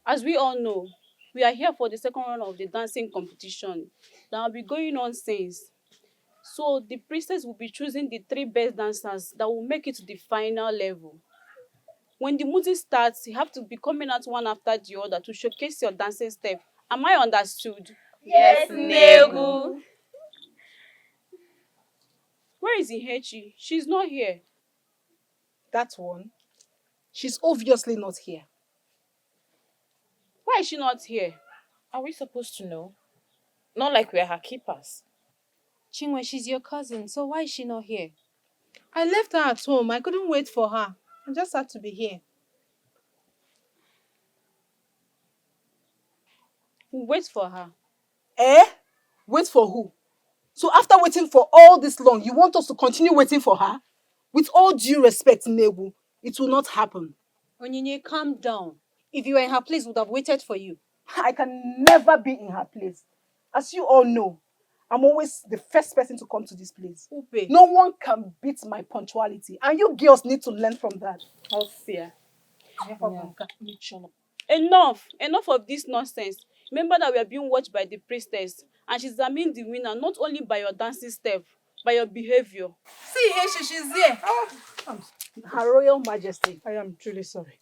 As we all know, we are here for the second round of the dancing competition that will be going on since. So the priestess will be choosing the three best dancers that will make it to the final level. When the music starts, you have to be coming out one after the other to showcase your dancing step. Am I understood? Yes, Negu. Where is Ihechi? She's not here. That one? She's obviously not here. Why is she not here? Are we supposed to know? Not like we're her keepers. Chinwe, she's your cousin, so why is she not here? I left her at home. I couldn't wait for her. I just had to be here. We'll wait for her. Eh? Wait for who? So after waiting for all this long, you want us to continue waiting for her? With all due respect, Nebu, it will not happen. Onyinye, calm down. If you were in her place, we would have waited for you. I can never be in her place. As you all know, I'm always the first person to come to this place. Upe. No one can beat my punctuality. And you girls need to learn from that. Althea. Yeah. Enough! Enough of this nonsense. Remember that we are being watched by the priestess, and she's examining the winner not only by your dancing step, by your behavior. See, Ihechi, she's here. Her Royal Majesty. I am truly sorry.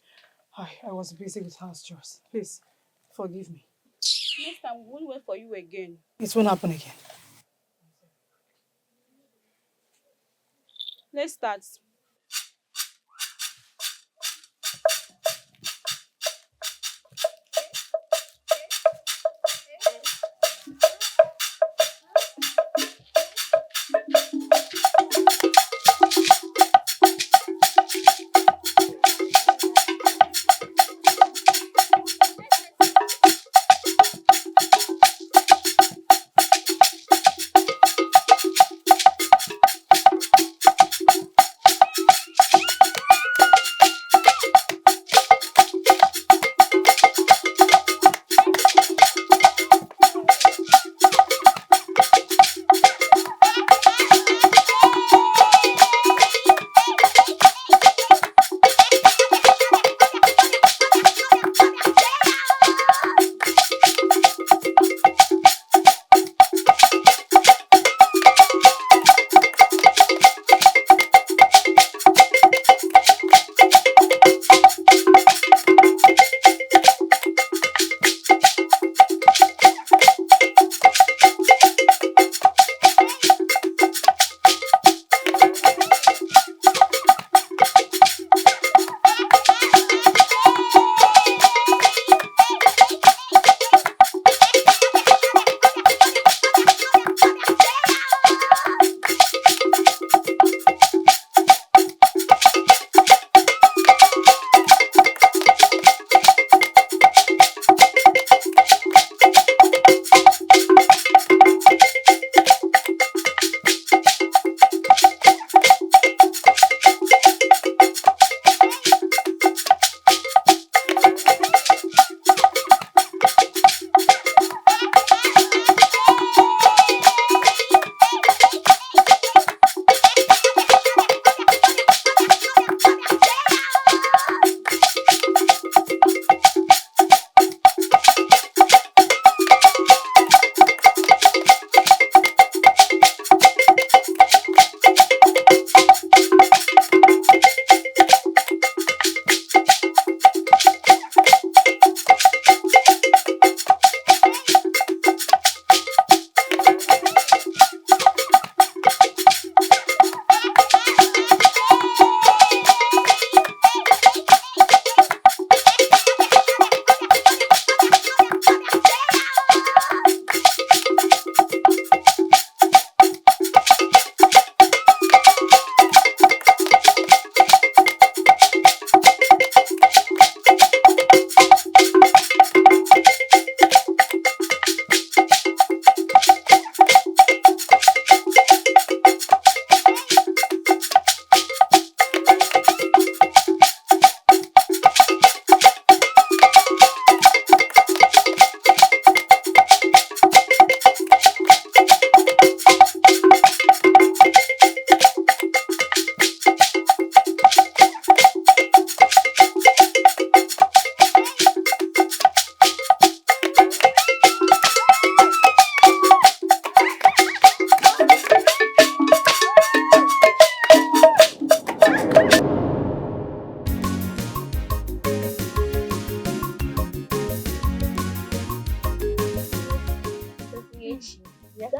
I was busy with house chores. Please, forgive me. Next time, we won't wait for you again. It won't happen again. Let's start.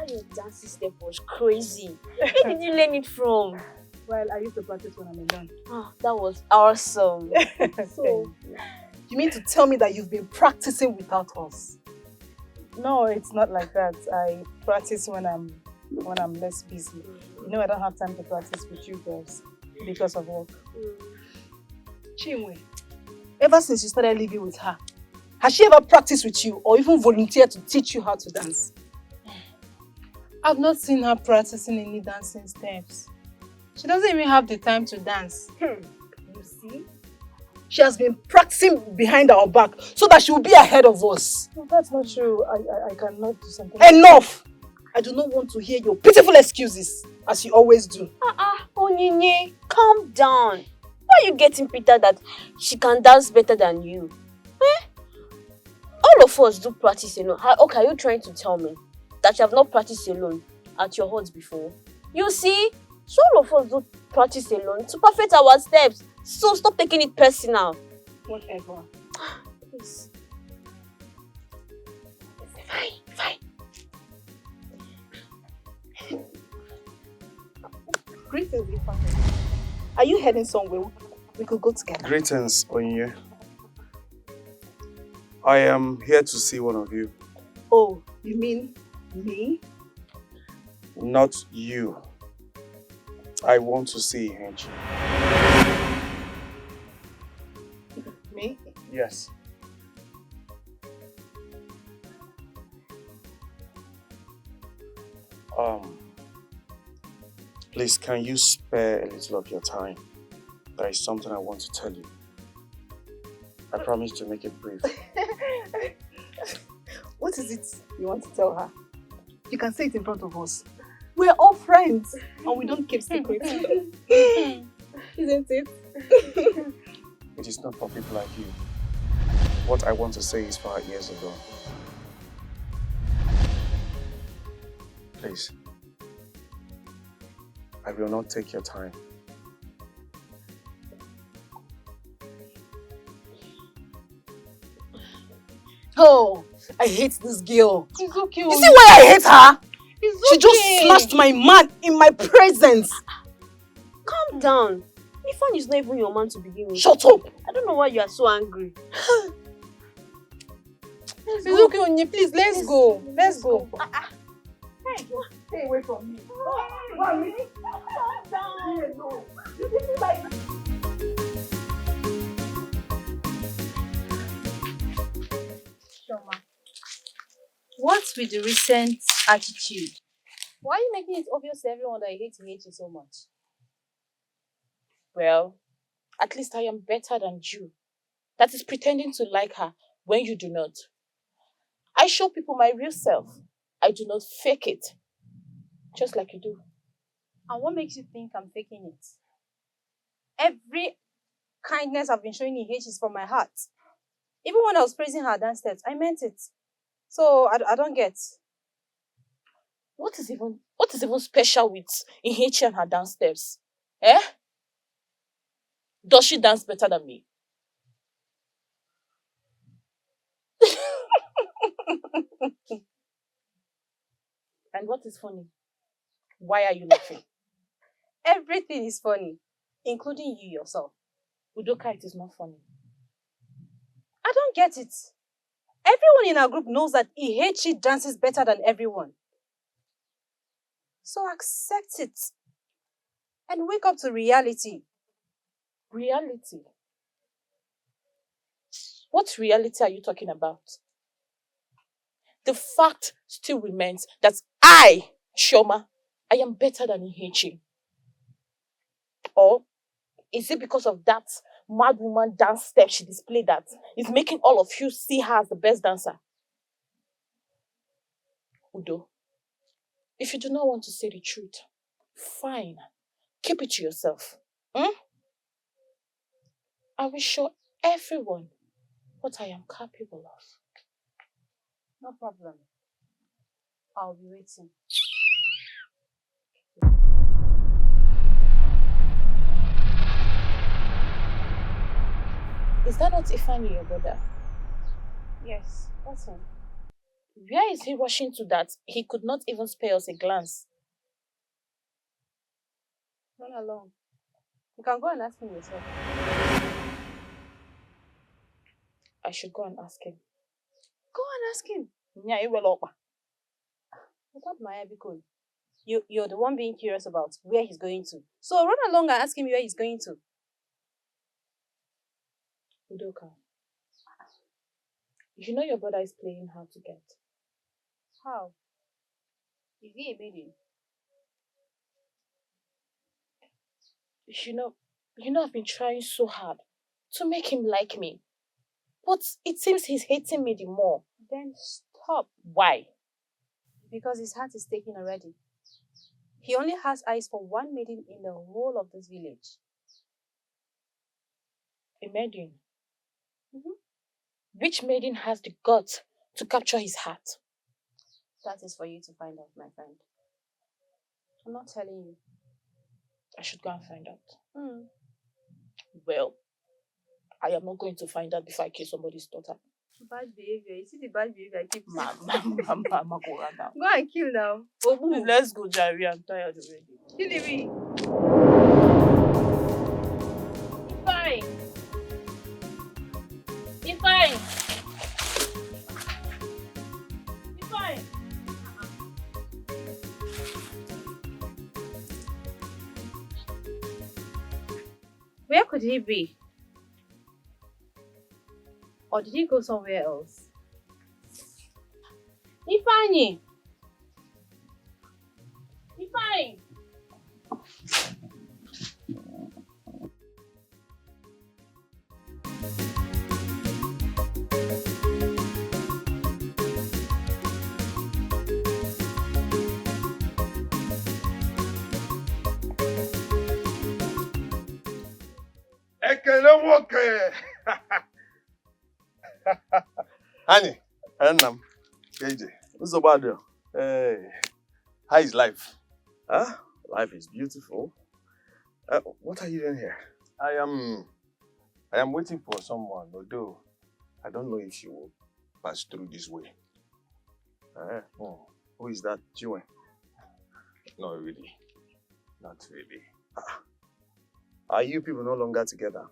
your dancing step was crazy. Where did you learn it from? Well, I used to practice when I'm alone. Oh, that was awesome. So, you mean to tell me that you've been practicing without us? No, it's not like that. I practice when I'm less busy. You know, I don't have time to practice with you girls because of work. Chinwe, ever since you started living with her, has she ever practiced with you or even volunteered to teach you how to dance? I've not seen her practicing any dancing steps. She doesn't even have the time to dance. You see? She has been practicing behind our back so that she will be ahead of us. No, that's not true. I cannot do something. Enough! I do not want to hear your pitiful excuses, as you always do. Onyinye, calm down. Why are you getting Peter that she can dance better than you? All of us do practice alone. Okay, are you trying to tell me that you have not practiced alone at your hut before? You see? So all of us do practice alone to perfect our steps. So stop taking it personal. Whatever. Please. Fine. Greetings, Ihechi. Are you heading somewhere? We could go together. Greetings, Onyinye. I am here to see one of you. Oh, you mean me? Not you. I want to see Ihechi. Me? Yes. Please, can you spare a little of your time? There is something I want to tell you. I promise to make it brief. What is it you want to tell her? You can say it in front of us. We're all friends and we don't keep secrets. Isn't it? It is not for people like you. What I want to say is for our ears alone. Please. I will not take your time. Oh, I hate this girl. It's okay. You see why I hate her? It's She just smashed my man in my presence. Calm down. Ifan is not even your man to begin with. Shut up. I don't know why you are so angry. It's okay, Onye. Please, let's go. Let's go. Stay away from me. Shoma, what's with the recent attitude? Why are you making it obvious to everyone that you hate Ihechi so much? Well, at least I am better than you. That is pretending to like her when you do not. I show people my real self. I do not fake it. Just like you do. And what makes you think I'm faking it? Every kindness I've been showing Ihechi is from my heart. Even when I was praising her downstairs, I meant it. So I don't get. What is even special with Ihechi and her downstairs? Eh? Does she dance better than me? And what is funny? Why are you laughing? Everything is funny, including you yourself. Udoka, it is not funny. I don't get it. Everyone in our group knows that Ihechi dances better than everyone. So accept it and wake up to reality. Reality? What reality are you talking about? The fact still remains that I, Shoma, I am better than Ihechi. Or is it because of that mad woman dance step she displayed that is making all of you see her as the best dancer? Udo, if you do not want to say the truth, fine. Keep it to yourself. I will show everyone what I am capable of. No problem. I'll be waiting. Is that not Ifani, your brother? Yes, that's him. Where is he rushing to that he could not even spare us a glance? Run along. You can go and ask him yourself. I should go and ask him. Go and ask him. Without Maya Bikon. You're the one being curious about where he's going to. So run along and ask him where he's going to. Udoka, you know your brother is playing hard to get. How? Is he a maiden? You know I've been trying so hard to make him like me. But it seems he's hating me the more. Then stop. Why? Because his heart is taken already. He only has eyes for one maiden in the whole of this village. A maiden? Mm-hmm. Which maiden has the guts to capture his heart? That is for you to find out, my friend. I'm not telling you. I should go and find out. Mm. Well, I am not going to find out before I kill somebody's daughter. Bad behavior. You see the bad behavior I keep saying. Mama, go run now. Go and kill now. Let's go, Jerry. I'm tired already. Kill me. Fine. It's fine. It's fine. Where could he be? Or did he go somewhere else? Ifeanyi! Ifeanyi! Ekele nwoke! Honey, Annam, KJ, what's about you? Hey, how is life? Huh? Life is beautiful. What are you doing here? I am waiting for someone, although I don't know if she will pass through this way. Who is that, Chibuike? No, really. Not really. Are you people no longer together?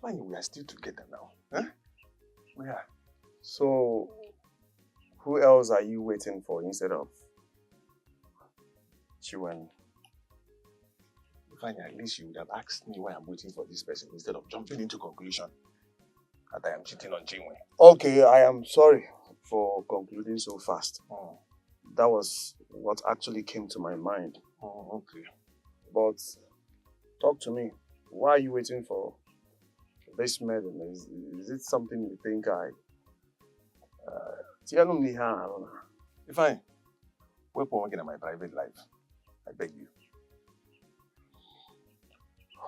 Why, we are still together now. Huh? We are. So, who else are you waiting for instead of Chibuike? Fine, at least you would have asked me why I'm waiting for this person instead of jumping into conclusion that I am cheating on Chibuike. Okay, I am sorry for concluding so fast. That was what actually came to my mind. Okay. But talk to me. Why are you waiting for this maiden? Is it something you think Fine. Wait for working in my private life. I beg you.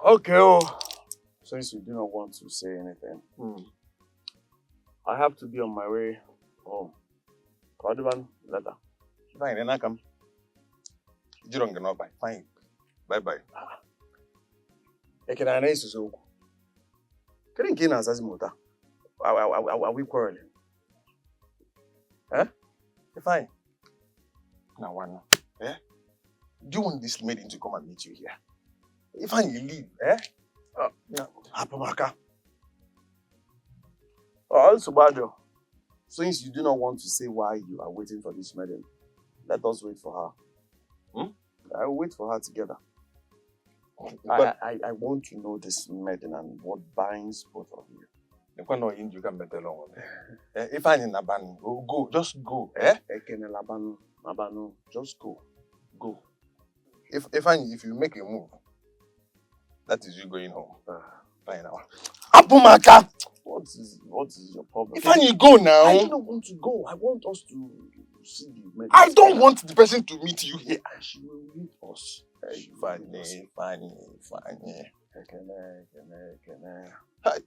Okay. Since you do not want to say anything, I have to be on my way home. Kodivan, later. Fine, then I come. You don't get no bye. Fine. Bye-bye. Can I answer so? Can you get us as motor? Are we quarreling? Huh? Fine. Now, one. Eh? Do you want this maiden to come and meet you here? If I leave, eh? No. Apamaka. Also, Bado, since you do not want to say why you are waiting for this maiden, let us wait for her. I will wait for her together. I want to know this maiden and what binds both of you. You can better long. If I in Laban, go, just go. Eh? Labano, just go. Go. If you make a move, that is you going home. Fine now. Apumaka! What is your problem? If you go now. I don't want to go. I want us to see the maiden. I don't want the person to meet you here. She will meet us. Funny. Hi.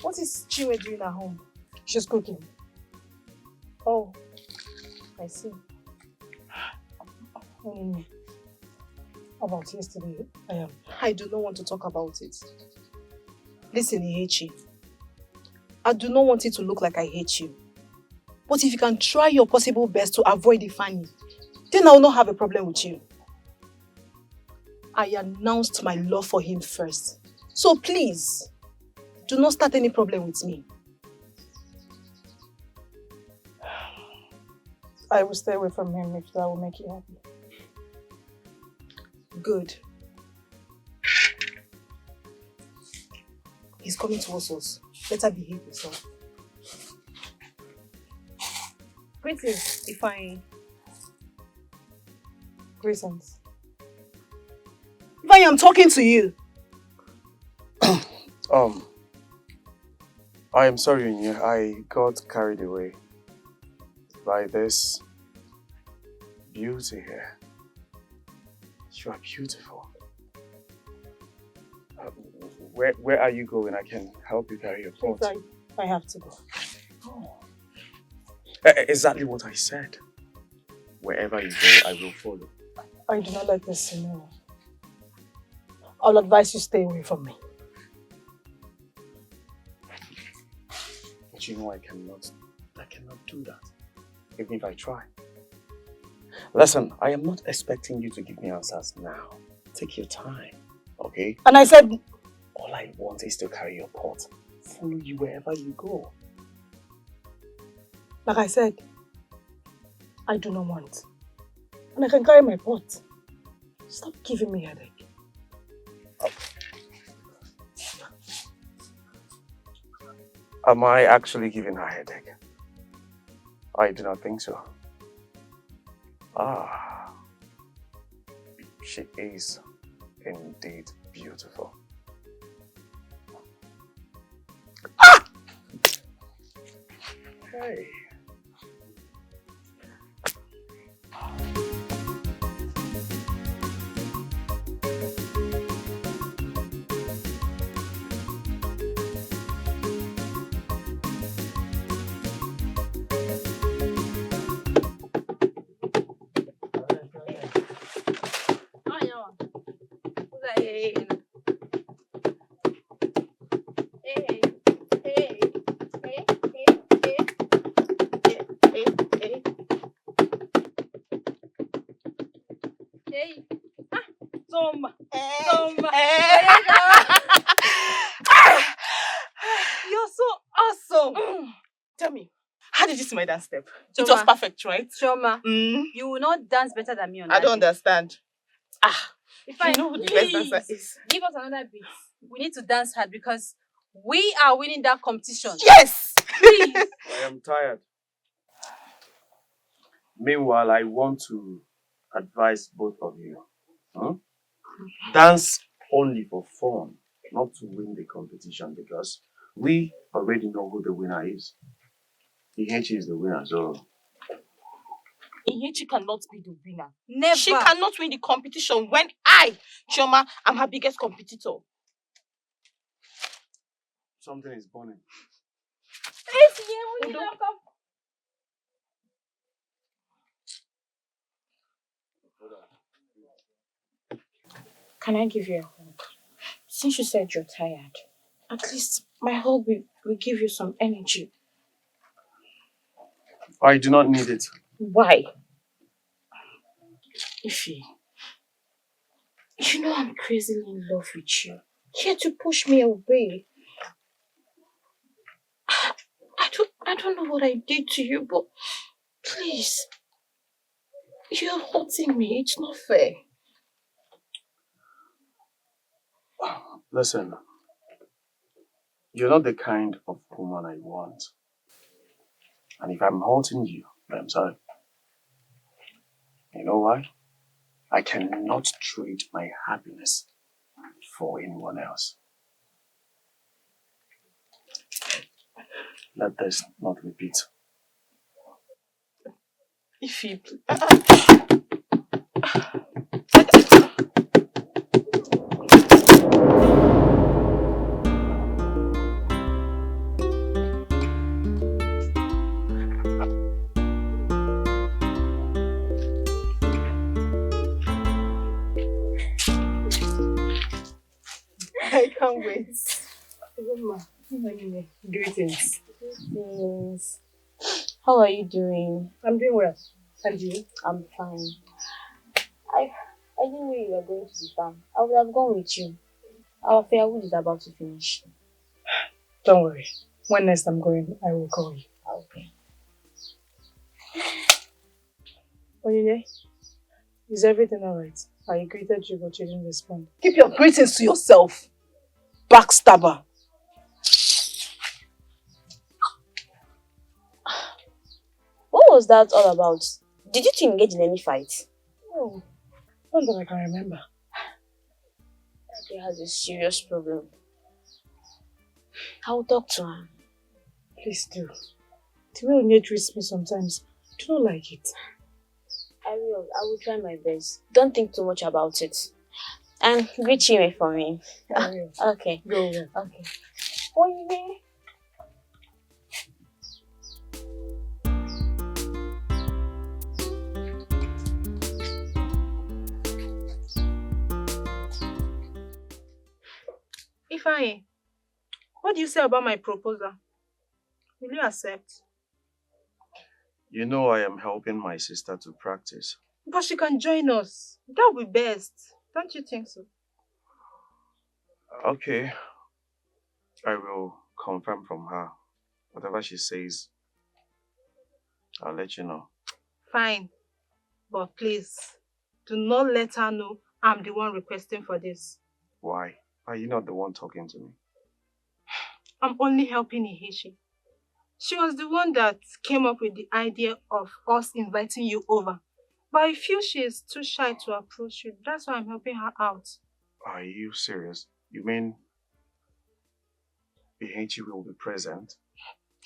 What is Chinwe doing at home? She's cooking. Oh, I see. About yesterday, I do not want to talk about it. Listen, Ihechi. I do not want it to look like I hate you. But if you can try your possible best to avoid Ifeanyi, then I will not have a problem with you. I announced my love for him first. So please, do not start any problem with me. I will stay away from him if that will make you happy. Good. He's coming towards us. Better behave yourself. Greetings, Ifeanyi. Reasons. Ifeanyi, I'm talking to you. I am sorry, Onye. I got carried away by this beauty here. You are beautiful. Where are you going? I can help you carry your pot. I have to go. Oh. Exactly what I said. Wherever you go, I will follow. I do not like this scenario. I'll advise you stay away from me. But you know I cannot do that. Even if I try. Listen, I am not expecting you to give me answers now. Take your time, okay? And I said... All I want is to carry your pot. Follow you wherever you go. Like I said, I do not want. And I can carry my pot. Stop giving me a headache. Am I actually giving her a headache? I do not think so. Ah, she is indeed beautiful. Ah! Hey. You're so awesome. Tell me, how did you see my dance step? It was Choma. perfect, right? Choma, Mm. you will not dance better than me on I that don't day. understand. Ifeanyi, You know who the best dancer please, is? give us another beat. We need to dance hard because we are winning that competition. Yes! Please. I am tired. Meanwhile, I want to advise both of you. Dance only for fun, not to win the competition, because we already know who the winner is. Ihechi is the winner, so... Ihechi cannot be the winner. Never. She cannot win the competition when I, Chioma, am her biggest competitor. Something is burning. Can I give you a hug? Since you said you're tired, at least my hug will give you some energy. I do not need it. Why? Ify, you know I'm crazily in love with you. Yet you push me away. I don't know what I did to you, but please, you're hurting me. It's not fair. Listen, you're not the kind of woman I want. And if I'm hurting you, I'm sorry. You know why? I cannot trade my happiness for anyone else. Let this not repeat. Ify, I can't wait. Greetings. Greetings. How are you doing? I'm doing well. And you? I'm fine. I didn't know you were going to the farm. I would have gone with you. Our firewood is about to finish. Don't worry. When next I'm going, I will call you. Okay. Onyinye, is everything alright? I greeted you, but you didn't respond. Keep your greetings to yourself. Backstabber. What was that all about? Did you two engage in any fight? Oh, not that I can remember. She has a serious problem. I'll talk to her. Please do. The way Onyinye treats me sometimes, I do not like it. I will try my best. Don't think too much about it. And greet Chime for me. I will. Okay. Go well. Okay. Onyinye. Ifeanyi, what do you say about my proposal? Will you accept? You know I am helping my sister to practice. But she can join us. That would be best. Don't you think so? Okay. I will confirm from her. Whatever she says, I'll let you know. Fine. But please, do not let her know I'm the one requesting for this. Why? Are you not the one talking to me? I'm only helping Ihechi. She was the one that came up with the idea of us inviting you over. But I feel she is too shy to approach you. That's why I'm helping her out. Are you serious? You mean Ihechi will be present?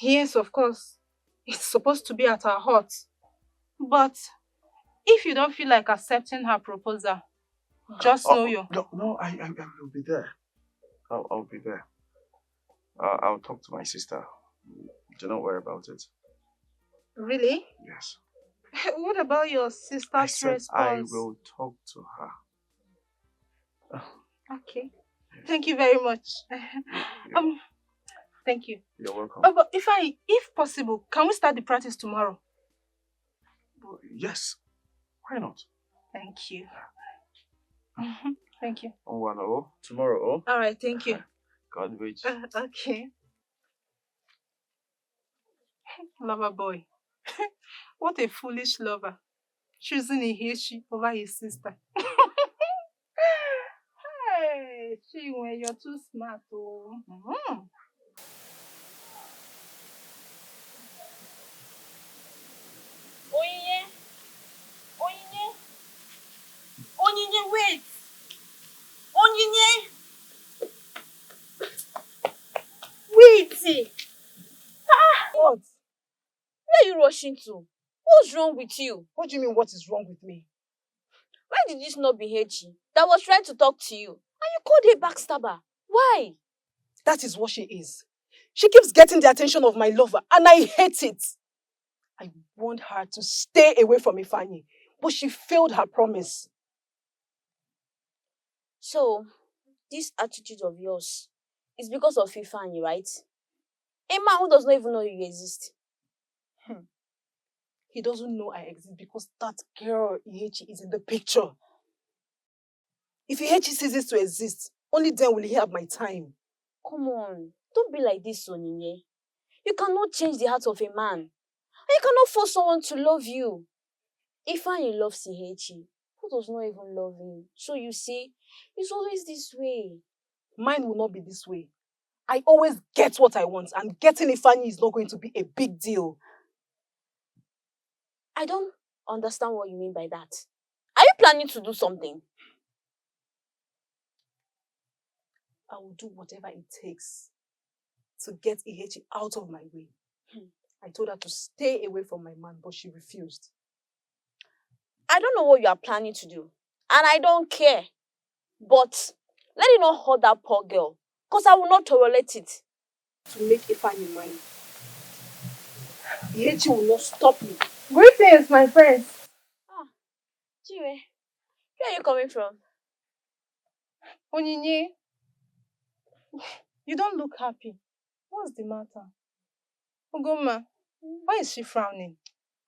Yes, of course. It's supposed to be at her hut. But if you don't feel like accepting her proposal, just know you. No, I will be there. I'll be there. I'll talk to my sister. Do not worry about it. Really? Yes. What about your I sister's said response? I will talk to her. Okay. Thank you very much. Thank you. You're welcome. Oh, but if possible, can we start the practice tomorrow? Yes. Why not? Thank you. Thank you. Tomorrow. All right, thank you. God wait. Okay. Lover boy. What a foolish lover. Choosing Ihechi over his sister. Hey, Chinwe, you're too smart. Oh. Onyinye. Onyinye. Onyinye, wait. Onyinye. Wait. What? Where are you rushing to? What's wrong with you? What do you mean what is wrong with me? Why did this not be Hechi that was trying to talk to you? And you called her backstabber. Why? That is what she is. She keeps getting the attention of my lover and I hate it. I want her to stay away from Ifeanyi, but she failed her promise. So, this attitude of yours is because of Ifeanyi, right? A man who does not even know you exist. He doesn't know I exist because that girl, Ihechi, is in the picture. If Ihechi ceases to exist, only then will he have my time. Come on, don't be like this, Onyinye. You cannot change the heart of a man. And you cannot force someone to love you. Ifeanyi loves Ihechi, who does not even love him. So you see, it's always this way. Mine will not be this way. I always get what I want, and getting Ifeanyi is not going to be a big deal. I don't understand what you mean by that. Are you planning to do something? I will do whatever it takes to get Ihechi out of my way. I told her to stay away from my man, but she refused. I don't know what you are planning to do, and I don't care. But let it not hurt that poor girl, because I will not tolerate it. To make Ifeanyi mine. Ihechi will not stop me. Greetings, my friends. Chiwe, where are you coming from? Onyinye, You don't look happy. What's the matter? Ugoma, why is she frowning?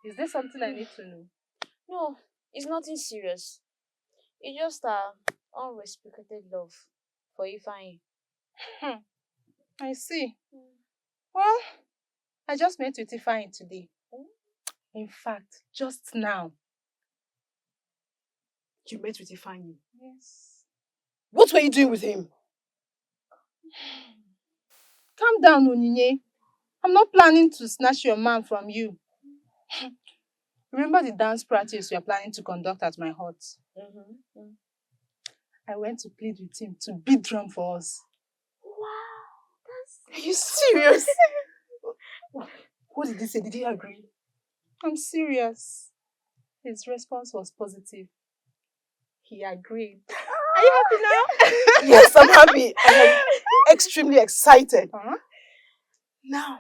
Is there something I need to know? No, it's nothing serious. It's just unreciprocated love for Ifeanyi. I see. Well, I just met with Ifeanyi today. In fact, just now. You met with Ifanyi. Yes. What were you doing with him? Calm down, Onyinye. I'm not planning to snatch your man from you. Remember the dance practice we are planning to conduct at my hut? I went to plead with him to beat drum for us. Are you serious? What did he say? Did he agree? I'm serious. His response was positive. He agreed. Are you happy now? Yes, I'm happy. I am extremely excited. Now,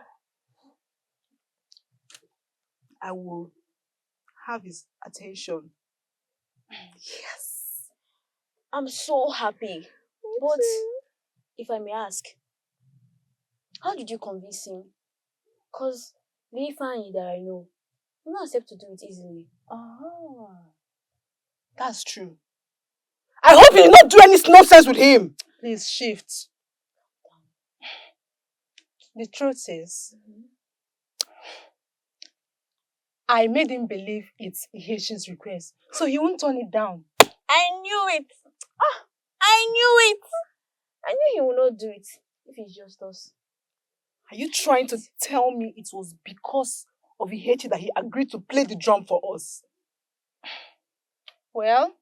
I will have his attention. Yes. I'm so happy. But if I may ask, how did you convince him? Because the Ifeanyi that I know will not accept to do it easily. That's true. I hope you did not do any nonsense with him. Please shift. The truth is, I made him believe it's Ihechi's request, so he won't turn it down. I knew it. I knew it. I knew he would not do it if it's just us. Are you trying to tell me it was because of Ihechi that he agreed to play the drum for us? Well,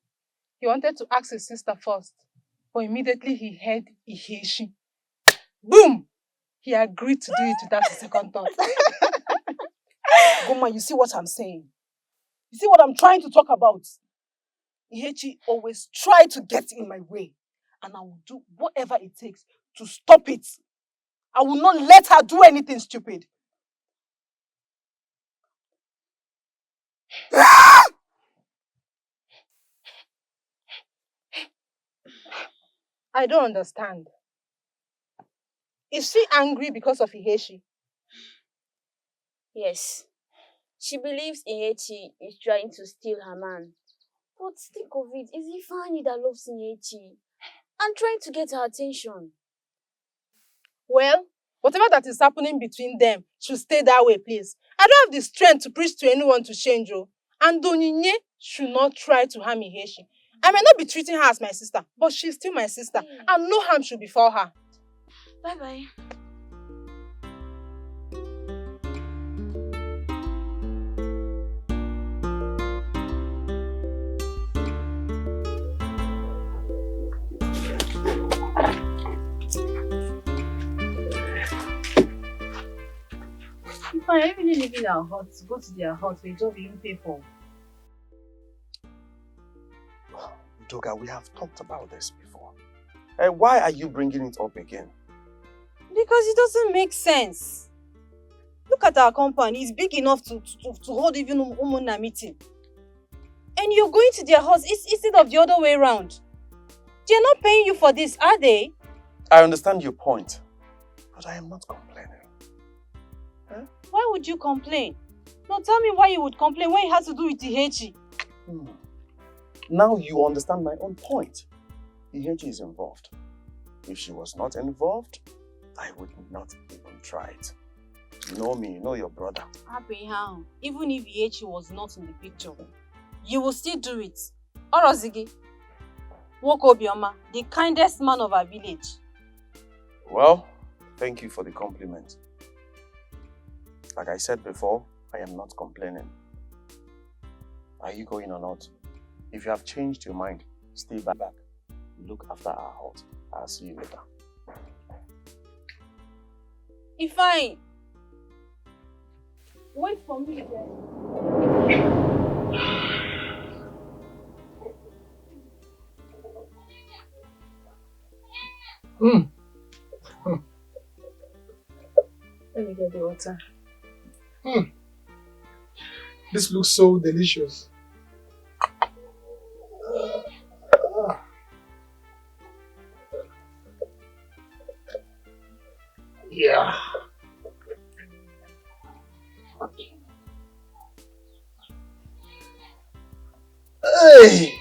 he wanted to ask his sister first, but immediately he heard Ihechi. Boom! He agreed to do it without a second thought. Goma, you see what I'm saying? You see what I'm trying to talk about? Ihechi always tried to get in my way, and I will do whatever it takes to stop it. I will not let her do anything stupid. I don't understand. Is she angry because of Ihechi? Yes. She believes Ihechi is trying to steal her man. But think of it, it's Ifeanyi that loves Ihechi and trying to get her attention. Well, whatever that is happening between them should stay that way, please. I don't have the strength to preach to anyone to change. And Onyinye should not try to harm Ihechi. I may not be treating her as my sister, but she's still my sister, and no harm should befall her. Bye-bye. Why are you really leaving our hut to go to their hut for a job you didn't pay for? Doga, we have talked about this before. Why are you bringing it up again? Because it doesn't make sense. Look at our compound. It's big enough to hold even Umuna meeting. And you're going to their house instead of the other way around. They're not paying you for this, are they? I understand your point, but I am not complaining. Why would you complain? No, tell me why you would complain when it has to do with Ihechi. Now you understand my own point. Ihechi is involved. If she was not involved, I would not even try it. You know me, you know your brother. Abraham, even if Ihechi was not in the picture, you will still do it. Orozigi, Wokobioma, the kindest man of our village. Well, thank you for the compliment. Like I said before, I am not complaining. Are you going or not? If you have changed your mind, stay back. Look after our hut. I'll see you later. Ifeanyi, wait for me then. Let me get the water. This looks so delicious. Hey!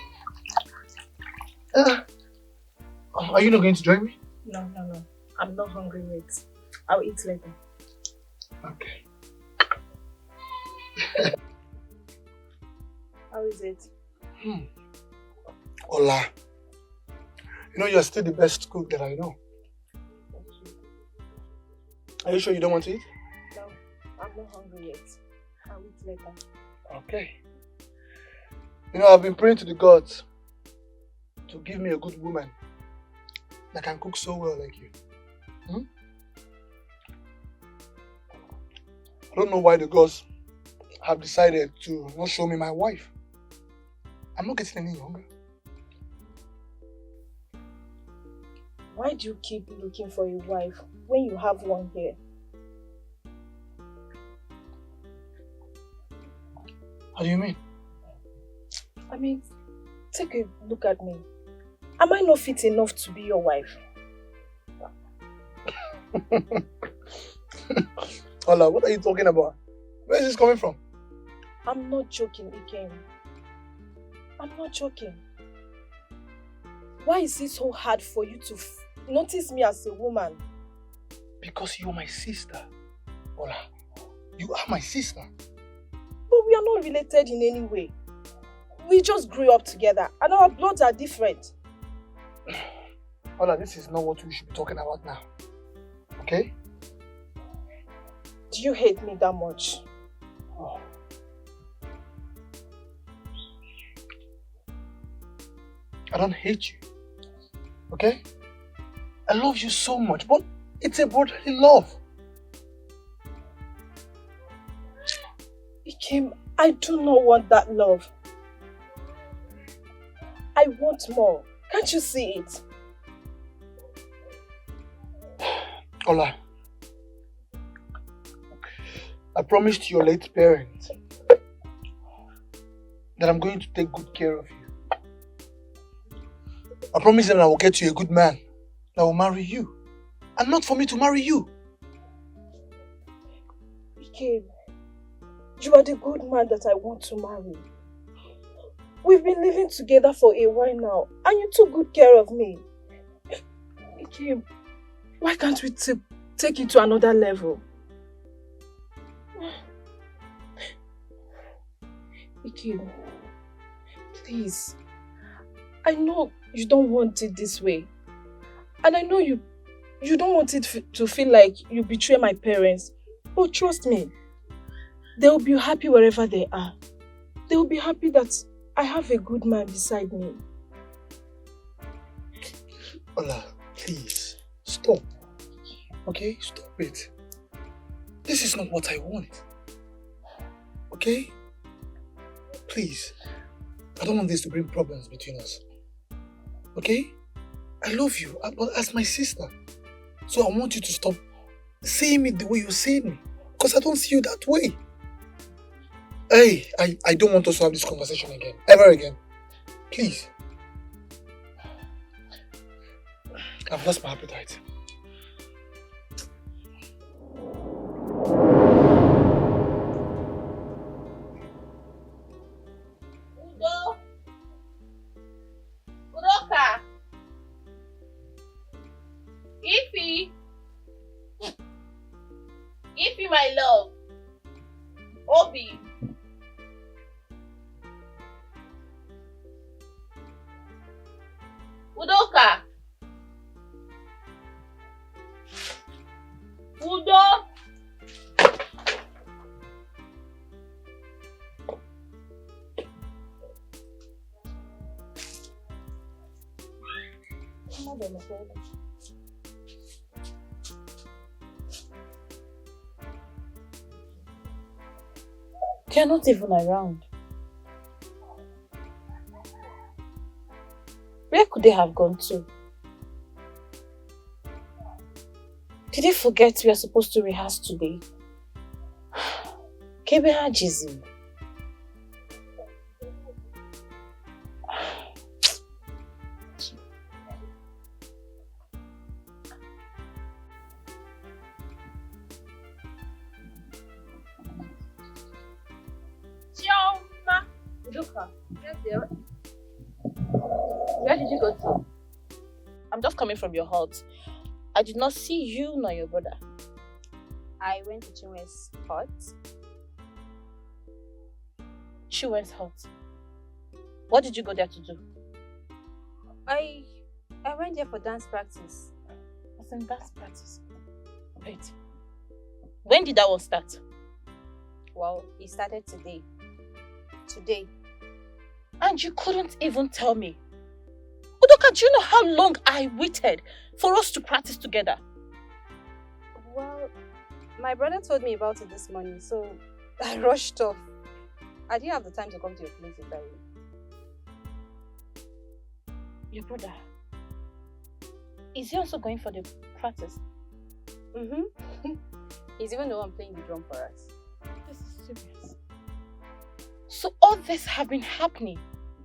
Are you not going to join me? No. I'm not hungry yet. I'll eat later. Okay. How is it? Ola, you know you're still the best cook that I know. Are you sure you don't want to eat? No, I'm not hungry yet. I'll eat later. Okay. You know, I've been praying to the gods to give me a good woman that can cook so well like you. I don't know why the gods have decided to not show me my wife. I'm not getting any younger. Why do you keep looking for a wife when you have one here? How do you mean? I mean, take a look at me. Am I not fit enough to be your wife? Ola, what are you talking about? Where is this coming from? I'm not joking, Ikem. I'm not joking. Why is it so hard for you to notice me as a woman? Because you're my sister. Ola, you are my sister. But we are not related in any way. We just grew up together and our bloods are different. Ola, this is not what we should be talking about now. Okay? Do you hate me that much? Oh. I don't hate you. Okay? I love you so much, but it's a brotherly love. Ikem, I do not want that love. I want more. Can't you see it? Ola, I promised your late parents that I'm going to take good care of you. I promised them I will get you a good man that will marry you. And not for me to marry you. Ikem, you are the good man that I want to marry. We've been living together for a while now, and you took good care of me. Ikem, why can't we take it to another level? Ikem, please. I know you don't want it this way. And I know you don't want it to feel like you betray my parents. But trust me, they will be happy wherever they are. They will be happy that I have a good man beside me. Ola, please, stop. Okay? Stop it. This is not what I want. Okay? Please. I don't want this to bring problems between us. Okay? I love you, but as my sister. So I want you to stop seeing me the way you're seeing me. Because I don't see you that way. Hey, I don't want us to have this conversation again. Ever again. Please. I've lost my appetite. Udo! Udoka! Ify, my love. Obi. Udoka. Udo. They're not even around. Where could they have gone to? Did they forget we are supposed to rehearse today? Kebehajizi. Udoka, yes dear. go to? I'm just coming from your hut. I did not see you nor your brother. I went to Chinwe's hut. Chibuike's hut. What did you go there to do? I went there for dance practice. Was in dance practice. Wait. When did that one start? Well, it started today. Today. And you couldn't even tell me. Udoka, do you know how long I waited for us to practice together? Well, my brother told me about it this morning, so I rushed off. I didn't have the time to come to your place to tell you. Your brother? Is he also going for the practice? Mm-hmm. He's even the one playing the drum for us. This is serious. So all this have been happening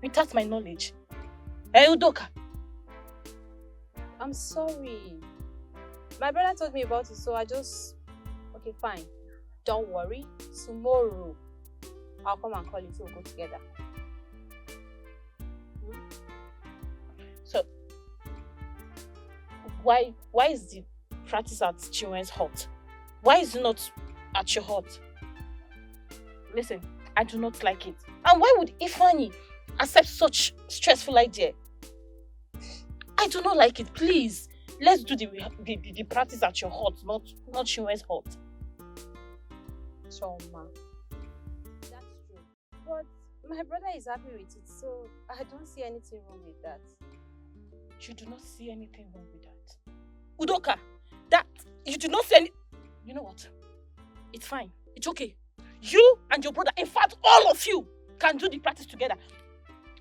without my knowledge. Hey, Udoka. I'm sorry. My brother told me about it, so I just... Okay, fine. Don't worry. Tomorrow, I'll come and call you so we'll go together. So, why is the practice at Chinwe's hut? Why is it not at your hut? Listen, I do not like it. And why would Ifeanyi accept such stressful idea? I do not like it. Please, let's do the practice at your hut, not Chinwe's hut. Choma. That's true. But my brother is happy with it, so I don't see anything wrong with that. You do not see anything wrong with that. Udoka, that you do not see any... You know what? It's fine. It's okay. You and your brother, in fact, all of you can do the practice together.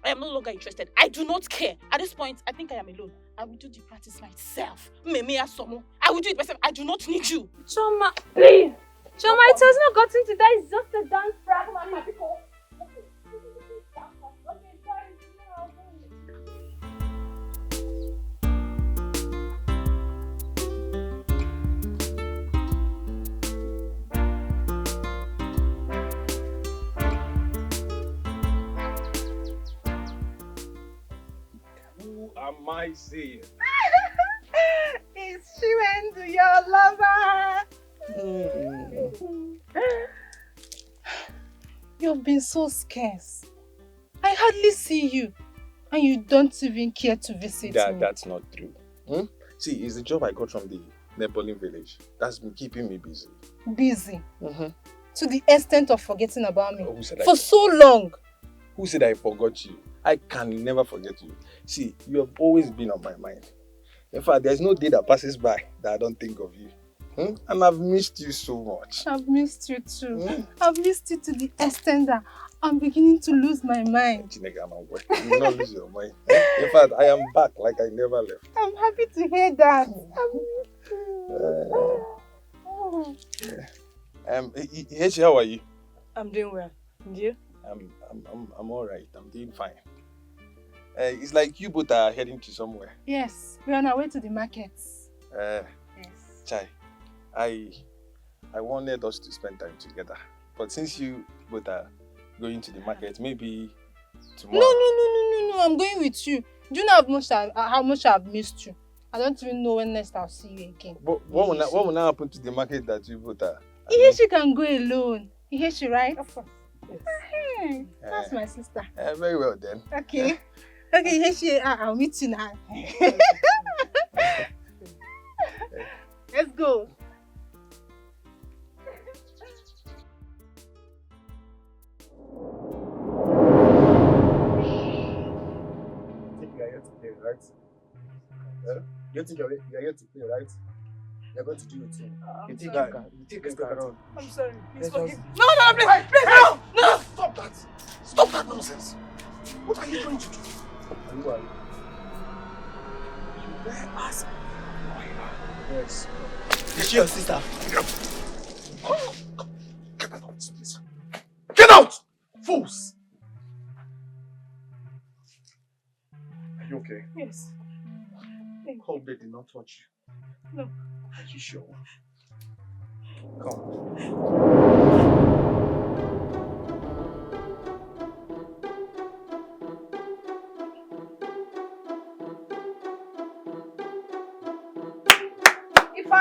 I am no longer interested. I do not care. At this point, I think I am alone. I will do the practice myself. I will do it myself. I do not need you. Choma, please. Choma, it has not gotten to that. It's just a dance practice. Who am I seeing? It's Chiwen, your lover. You've been so scarce. I hardly see you, and you don't even care to visit me. That's not true. See, it's the job I got from the Nepalese village. That's been keeping me busy. Busy? To the extent of forgetting about me. Who said for so long. Who said I forgot you? I can never forget you. See, you have always been on my mind. In fact, there's no day that passes by that I don't think of you. And I've missed you so much. I've missed you too. I've missed you to the extent that I'm beginning to lose my mind. You will not lose your mind. In fact, I am back like I never left. I'm happy to hear that. Ihechi, how are you? I'm doing well. And you? I'm all right. I'm doing fine. It's like you both are heading to somewhere. Yes, we're on our way to the markets. Yes. Chai, I wanted us to spend time together. But since you both are going to the market, maybe tomorrow. No, I'm going with you. Do you know how much I've missed you? I don't even know when next I'll see you again. But what will now happen to the market that you both are? Ihechi can go alone. Ihechi, right? Of course. Yes. Hey, that's my sister. Very well then. Okay. Okay, Ihechi, I'll meet you now. Let's go. Right? You think you're here to play, right? You're going to do your thing. You think it's going on. I'm sorry. Please Let's forgive just- me. No, please, no! Stop that! Stop that nonsense! What are you going to do? And who are you? You better ask. Yes. Is she your sister? Get out of this place. Get out! Fools! Are you okay? Yes. Hope they did not touch you. No. Are you sure? Come.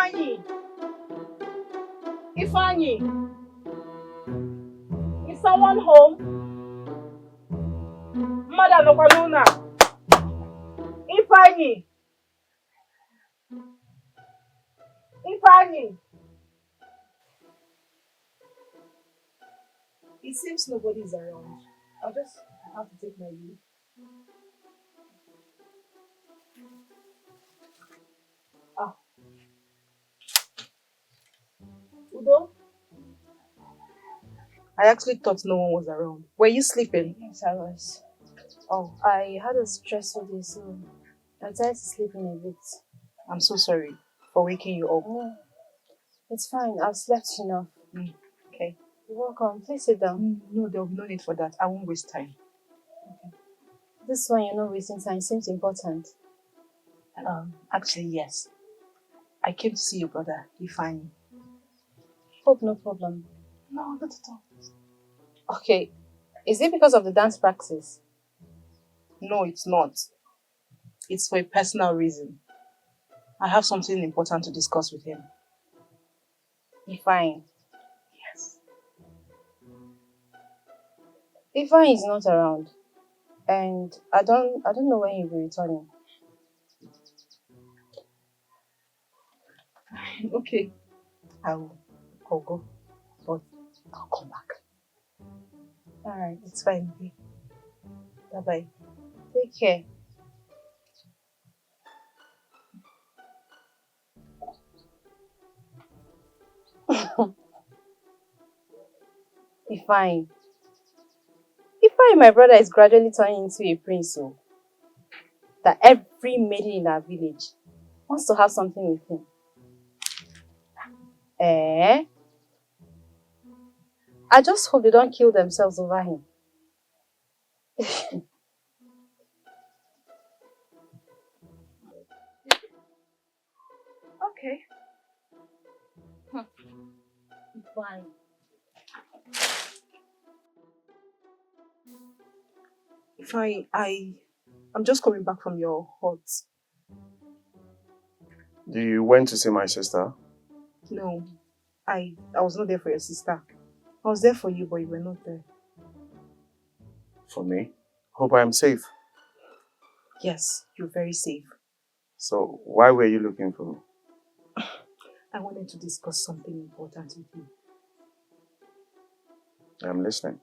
Ifeanyi! Ifeanyi! Is someone home? Mother Lokaluna! Ifeanyi! Ifeanyi! It seems nobody is around. I'll just have to take my leave. Ah, Udo? I actually thought no one was around. Were you sleeping? Yes, I was. Oh, I had a stressful day, so I tried to sleep in a bit. I'm so sorry for waking you up. No, it's fine. I've slept enough. Okay. You're welcome. Please sit down. No, there'll be no need for that. I won't waste time. This one, you're not wasting time. Seems important. Actually, yes. I came to see your brother, Ifeanyi. Hope no problem. No, not at all. Okay. Is it because of the dance practice? No, it's not. It's for a personal reason. I have something important to discuss with him. Ifeanyi. Yes. Ifeanyi is not around. And I don't know when he'll be returning. Okay. I'll go. But I'll come back. Alright. It's fine. Okay? Bye-bye. Take care. Ifeanyi. Ifeanyi, my brother, is gradually turning into a prince, so that every maiden in our village wants to have something with him. I just hope they don't kill themselves over him. Okay. Fine. Fine. I'm just coming back from your hut. You went to see my sister? No. I was not there for your sister. I was there for you, but you were not there. For me? Hope I am safe. Yes, you're very safe. So, why were you looking for me? I wanted to discuss something important with you. I'm listening.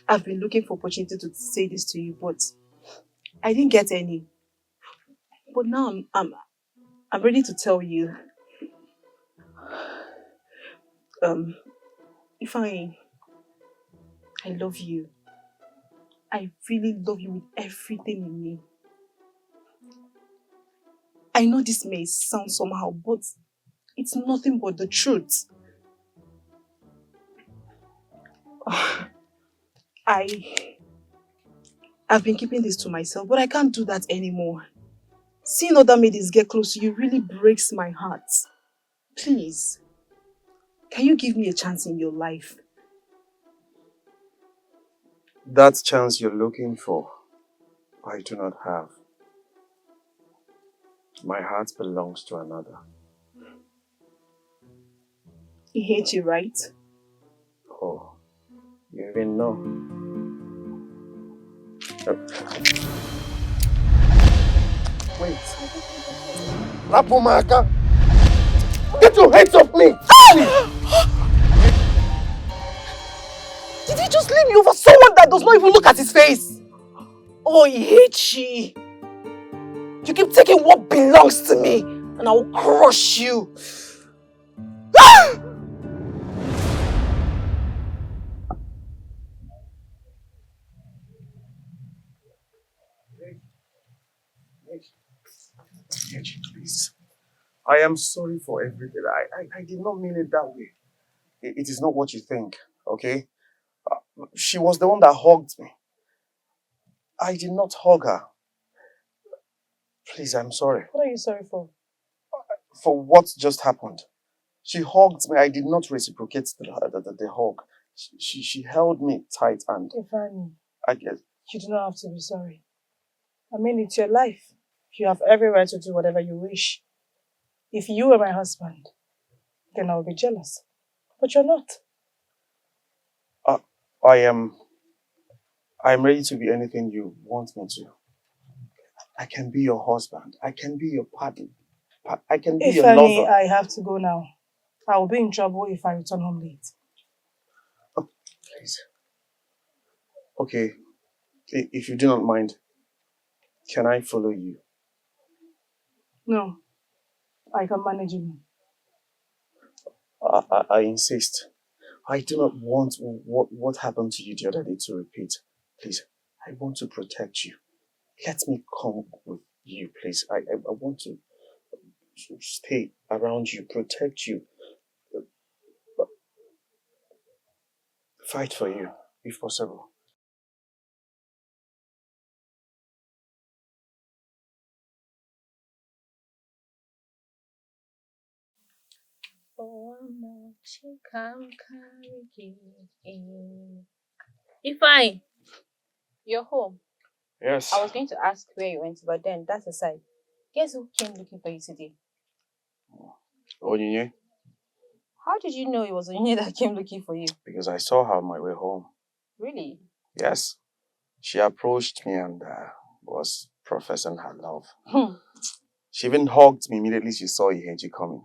I've been looking for opportunity to say this to you, but I didn't get any. But now I'm ready to tell you. If I love you. I really love you with everything in me. I know this may sound somehow, but it's nothing but the truth. I've been keeping this to myself, but I can't do that anymore. Seeing other maidens get close to you really breaks my heart. Please, can you give me a chance in your life? That chance you're looking for, I do not have. My heart belongs to another. Ihechi, right? Oh, you even know. Wait. Rapumaka! Get your hands off me! Did he just leave me over someone that does not even look at his face? Oh, Ihechi! You keep taking what belongs to me, and I will crush you. Please. I am sorry for everything. I did not mean it that way. It is not what you think, okay? She was the one that hugged me. I did not hug her. Please, I'm sorry. What are you sorry for? For what just happened. She hugged me. I did not reciprocate the hug. She held me tight and Ifeanyi, I guess. you do not have to be sorry. I mean, it's your life. You have every right to do whatever you wish. If you were my husband, then I would be jealous. But you're not. I'm ready to be anything you want me to. I can be your husband. I can be your partner. I can be your Ifeanyi, lover. I have to go now. I will be in trouble if I return home late. Oh, please. Okay. If you do not mind, can I follow you? No. I can manage you. I insist. I do not want what happened to you the other day to repeat. Please, I want to protect you. Let me come with you, please. I want to stay around you, protect you, fight for you, if possible. Ifeanyi, you're home. Yes. I was going to ask where you went, but then that's aside. Guess who came looking for you today? Onyinye, How did you know it was Onye that came looking for you? because I saw her on my way home. Really? Yes. She approached me and was professing her love. She even hugged me immediately she saw Ihechi coming.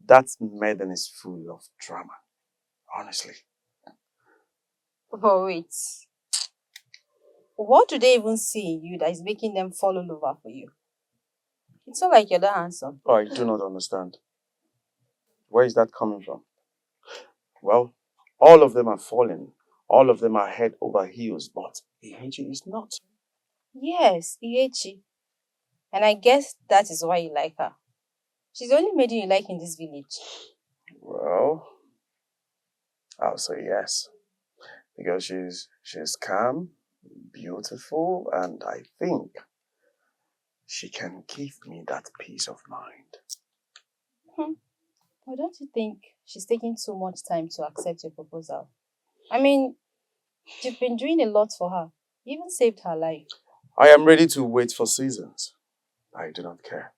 That maiden is full of drama. Honestly. But wait. What do they even see in you that is making them fall all over for you? It's not like you're that handsome. Oh, I do not understand. Where is that coming from? Well, all of them are falling. All of them are head over heels, but Ihechi is not. Yes, Ihechi. And I guess that is why you like her. She's the only maiden you like in this village. Well, I'll say yes. Because she's calm, beautiful, and I think she can give me that peace of mind. Well, don't you think she's taking too much time to accept your proposal? I mean, you've been doing a lot for her. You even saved her life. I am ready to wait for seasons. I do not care.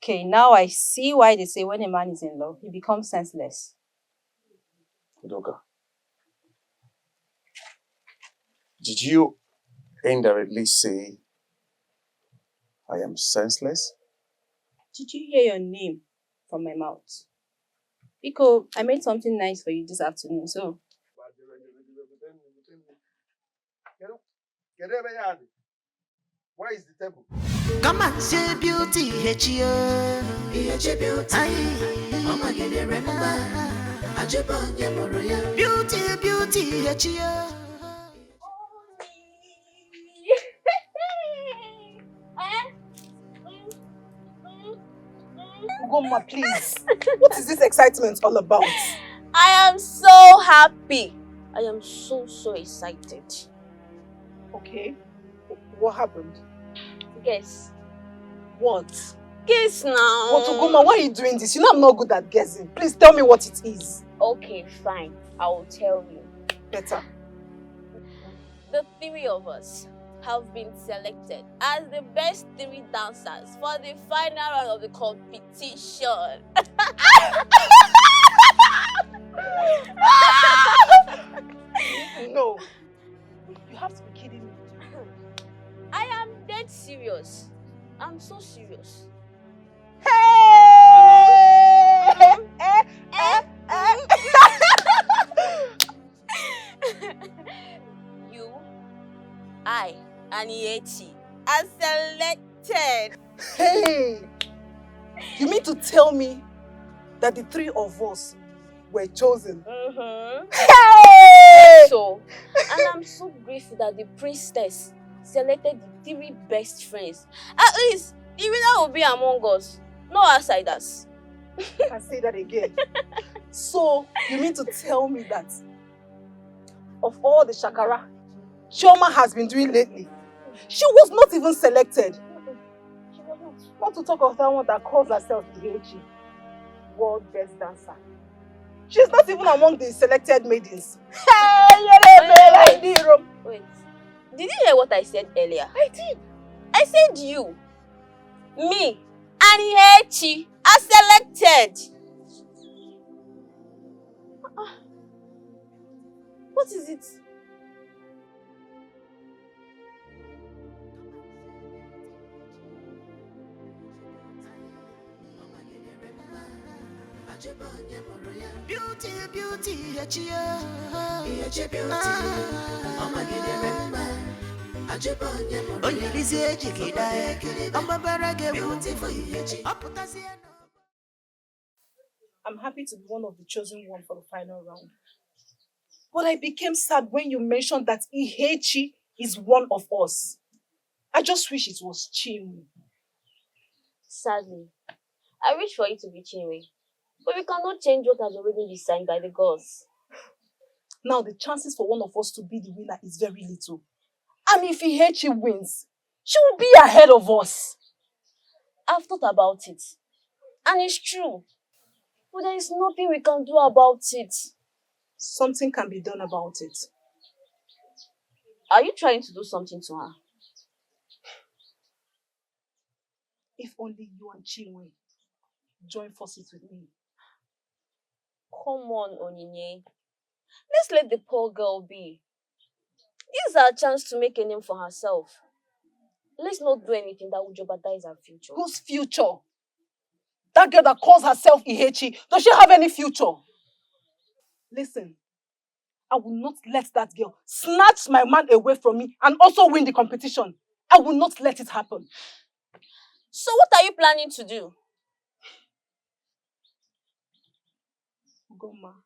Okay, now I see why they say when a man is in love, he becomes senseless. Udoka, did you indirectly say I am senseless? Did you hear your name from my mouth? Biko, I made something nice for you this afternoon, so... Where is the table? Come and see beauty, Ihechi. Ihechi beauty. Oh my God, remember. Beauty, beauty, Ihechi. Goma, please. What is this excitement all about? I am so happy. I am so excited. Okay. What happened? Guess. What? Guess now. What, Goma, why are you doing this? You know I'm not good at guessing. Please tell me what it is. Okay, fine. I will tell you. Better. The three of us have been selected as the best three dancers for the final round of the competition. No. You have to be kidding me. I am dead serious. I'm so serious. You, I, and Ihechi are selected. Hey! You mean to tell me that the three of us were chosen? Hey! So, and I'm so grateful that the priestess selected the three best friends. At least, the winner will be among us, no outsiders. I can say that again. So, you mean to tell me that of all the shakara Chioma has been doing lately, she was not even selected? She was not. Not to talk of that one that calls herself Ihechi, world best dancer. She's not even among the selected maidens. Wait, did you hear what I said earlier? I did. I said you, me, and Ihechi are selected. What is it? Beauty, beauty, Ihechi, Ihechi beauty. Oh my God, onye lisi ejigida, ọgbabara beautiful Ihechi. I'm happy to be one of the chosen one for the final round. But I became sad when you mentioned that Ihechi is one of us. I just wish it was Chinwe. Sadly, I wish for it to be Chinwe, but we cannot change what has already been signed by the gods. Now the chances for one of us to be the winner is very little. And if Ihechi wins, she will be ahead of us. I've thought about it, and it's true. But there is nothing we can do about it. Something can be done about it. Are you trying to do something to her? If only you and Chinwe join forces with me. Come on, Onyinye. Let's let the poor girl be. This is our chance to make a name for herself. Let's not do anything that will jeopardize her future. Whose future? That girl that calls herself Ihechi, does she have any future? Listen, I will not let that girl snatch my man away from me and also win the competition. I will not let it happen. So what are you planning to do? Goma,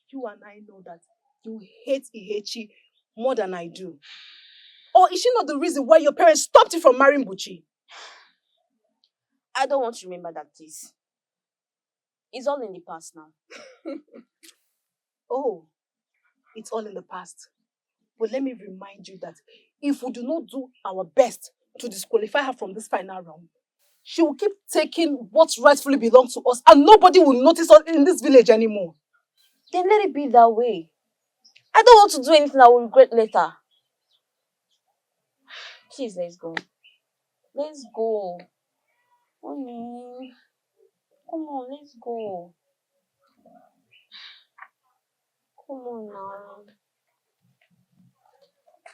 you and I know that you hate Ihechi more than I do. Or is she not the reason why your parents stopped you from marrying Buchi? I don't want to remember that, please. It's all in the past now. Oh, it's all in the past. But let me remind you that if we do not do our best to disqualify her from this final round, she will keep taking what rightfully belongs to us and nobody will notice us in this village anymore. Then let it be that way. I don't want to do anything I will regret later. Please, let's go. Let's go. Honey. Come on, let's go. Come on now.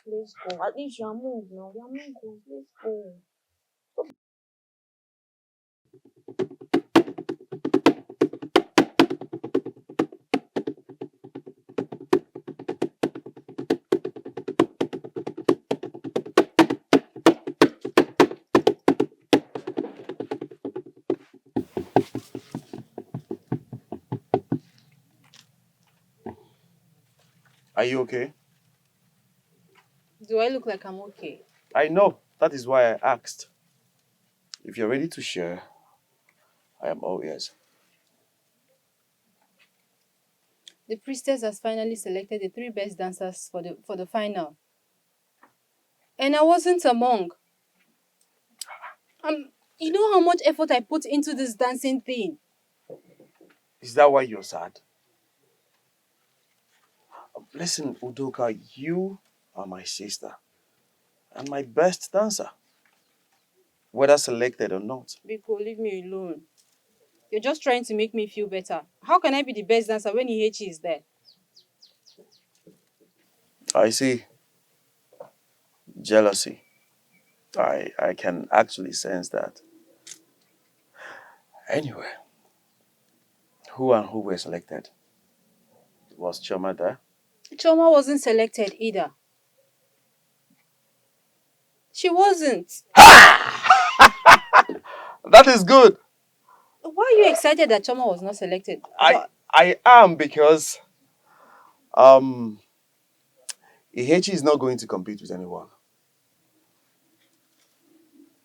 Let's go. At least you are moved now. We are moved. Let's go. Are you okay? Do I look like I'm okay? I know. That is why I asked. If you're ready to share, I am all ears. The priestess has finally selected the 3 best dancers for the final. And I wasn't among. You know how much effort I put into this dancing thing? Is that why you're sad? Listen, Udoka, you are my sister and my best dancer, whether selected or not. Biko, leave me alone. You're just trying to make me feel better. How can I be the best dancer when Ihechi is there? I see. Jealousy. I can actually sense that. Anyway, who were selected? Was Choma there? Choma wasn't selected either. She wasn't. That is good. Why are you excited that Choma was not selected? I am because Ihechi is not going to compete with anyone.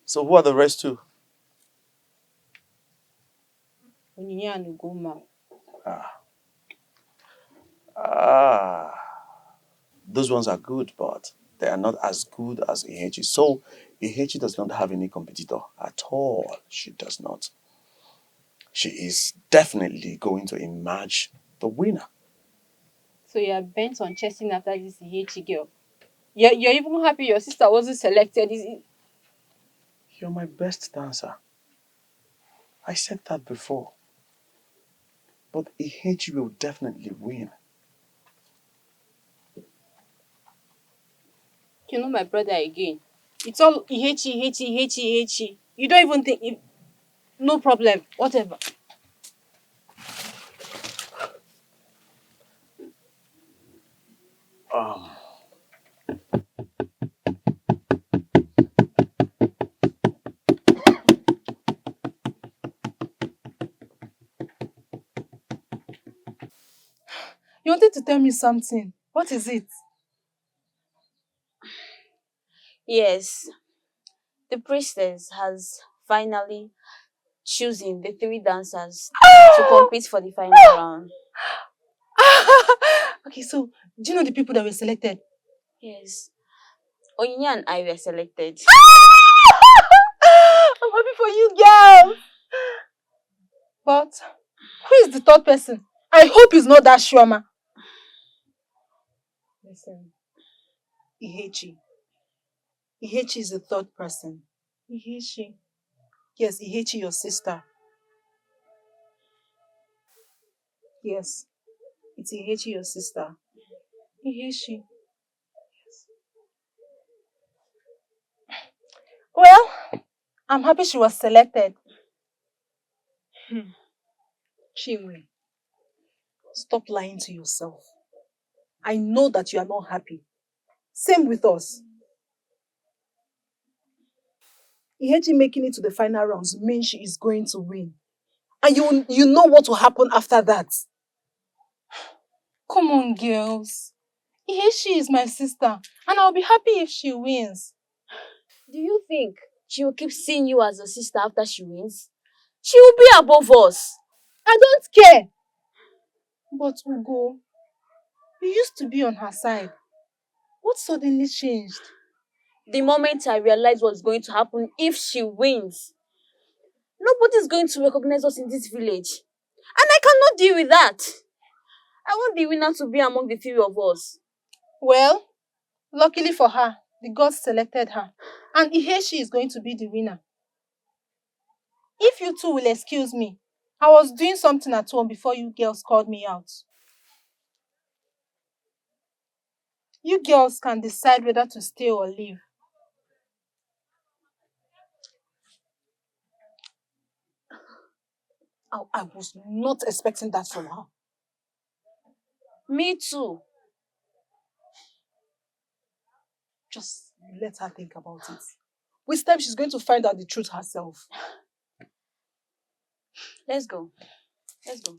So who are the rest two? Onyinye and Ugoma. Those ones are good, but they are not as good as Ihechi. So Ihechi does not have any competitor at all. She does not. she is definitely going to emerge the winner. So you are bent on chasing after this Ihechi girl. You're even happy your sister wasn't selected. You're my best dancer. I said that before. But Ihechi will definitely win. You know my brother again. It's all Ihechi. You don't even think... No problem. Whatever. Um, You wanted to tell me something. What is it? Yes, the priestess has finally chosen the 3 dancers to compete for the final round. Okay, so do you know the people that were selected? Yes, Onyinye and I were selected. I'm happy for you, girl. But who is the third person? I hope it's not that Shwama. Listen, Ihechi. Ihechi is the third person. Ihechi. Yes, Ihechi, your sister. Yes, it's Ihechi, your sister. Ihechi. Well, I'm happy she was selected. Chinwe, stop lying to yourself. I know that you are not happy. Same with us. Ihechi making it to the final rounds means she is going to win. And you know what will happen after that. Come on, girls. Ihechi is my sister, and I'll be happy if she wins. Do you think she will keep seeing you as a sister after she wins? She will be above us. I don't care. But Ugo, you used to be on her side. What suddenly changed? The moment I realized what's going to happen if she wins, nobody's going to recognize us in this village. And I cannot deal with that. I want the winner to be among the 3 of us. Well, luckily for her, the gods selected her. And Ihechi is going to be the winner. If you two will excuse me, I was doing something at home before you girls called me out. You girls can decide whether to stay or leave. I was not expecting that from her. Me too. Just let her think about it. With time, she's going to find out the truth herself. Let's go. Let's go.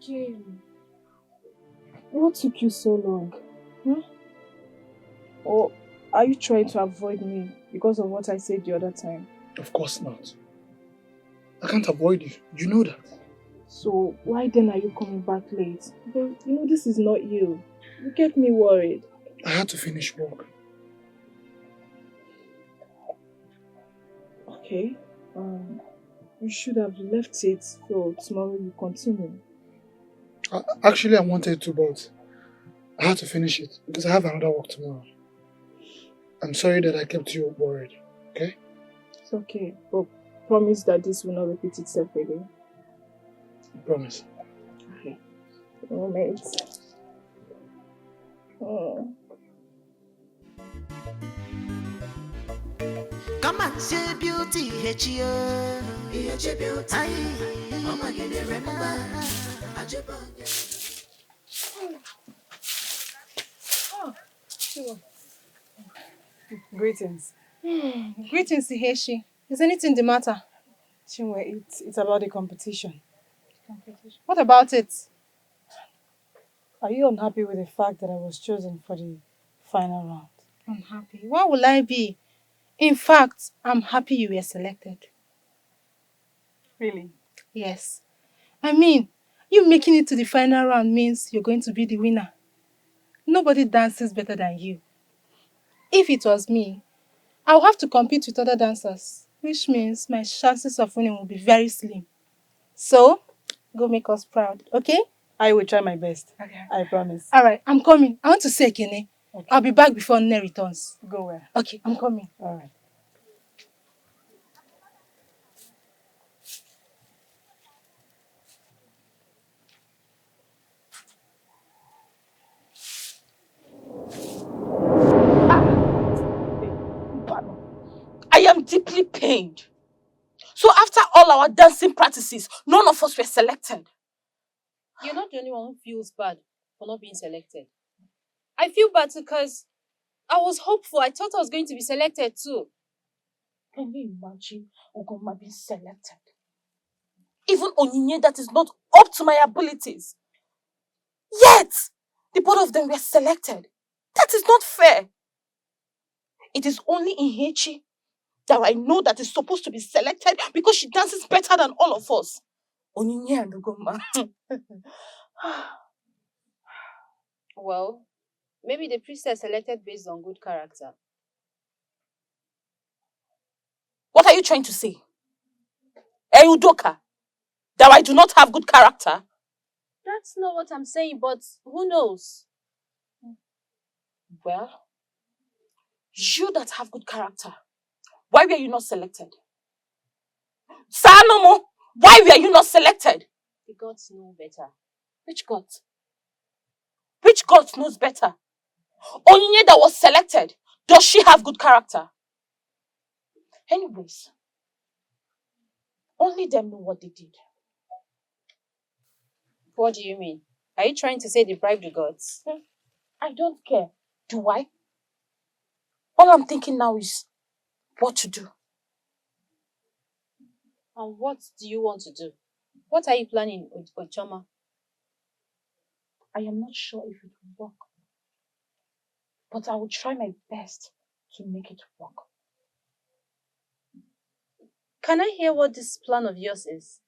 Okay. What took you so long? Or are you trying to avoid me because of what I said the other time? Of course not. I can't avoid you. You know that. So why then are you coming back late? But this is not you. You get me worried. I had to finish work. Okay. You should have left it so tomorrow you continue. Actually, I wanted to, but I had to finish it because I have another work tomorrow. I'm sorry that I kept you worried, okay? It's okay, but promise that this will not repeat itself again. I promise. Okay. Moment. Come and say beauty, Ihechi, Ihechi beauty. Oh my God, remember. Greetings. Greetings, Ihechi. Is anything the matter? Chinwe, it's about the competition. What about it? Are you unhappy with the fact that I was chosen for the final round? Unhappy? Why will I be? In fact, I'm happy you were selected. Really? Yes. I mean, you making it to the final round means you're going to be the winner. Nobody dances better than you. If it was me, I'll have to compete with other dancers, which means my chances of winning will be very slim. So, go make us proud, okay? I will try my best. Okay. I promise. Alright, I'm coming. I want to say Kene. Okay. I'll be back before Nne returns. Go where? Okay, I'm coming. Alright. I am deeply pained. So after all our dancing practices, none of us were selected. You're not the only one who feels bad for not being selected. I feel bad because I was hopeful. I thought I was going to be selected too. Can you imagine Ugoma being selected? Even Onyinye that is not up to my abilities. Yet, the both of them were selected. That is not fair. It is only Ihechi that I know that is supposed to be selected because she dances better than all of us. Onyinye and Ugoma. Well, maybe the priestess selected based on good character. What are you trying to say? Udoka, that I do not have good character? That's not what I'm saying, but who knows? Well, you that have good character, why were you not selected? Sanomo, why were you not selected? The gods know better. Which god? Which god knows better? Onyinye that was selected, does she have good character? Anyways, only them know what they did. What do you mean? Are you trying to say they bribed the gods? I don't care. Do I? All I'm thinking now is what to do. And what do you want to do? What are you planning, Ochoma? I am not sure if it will work. But I will try my best to make it work. Can I hear what this plan of yours is?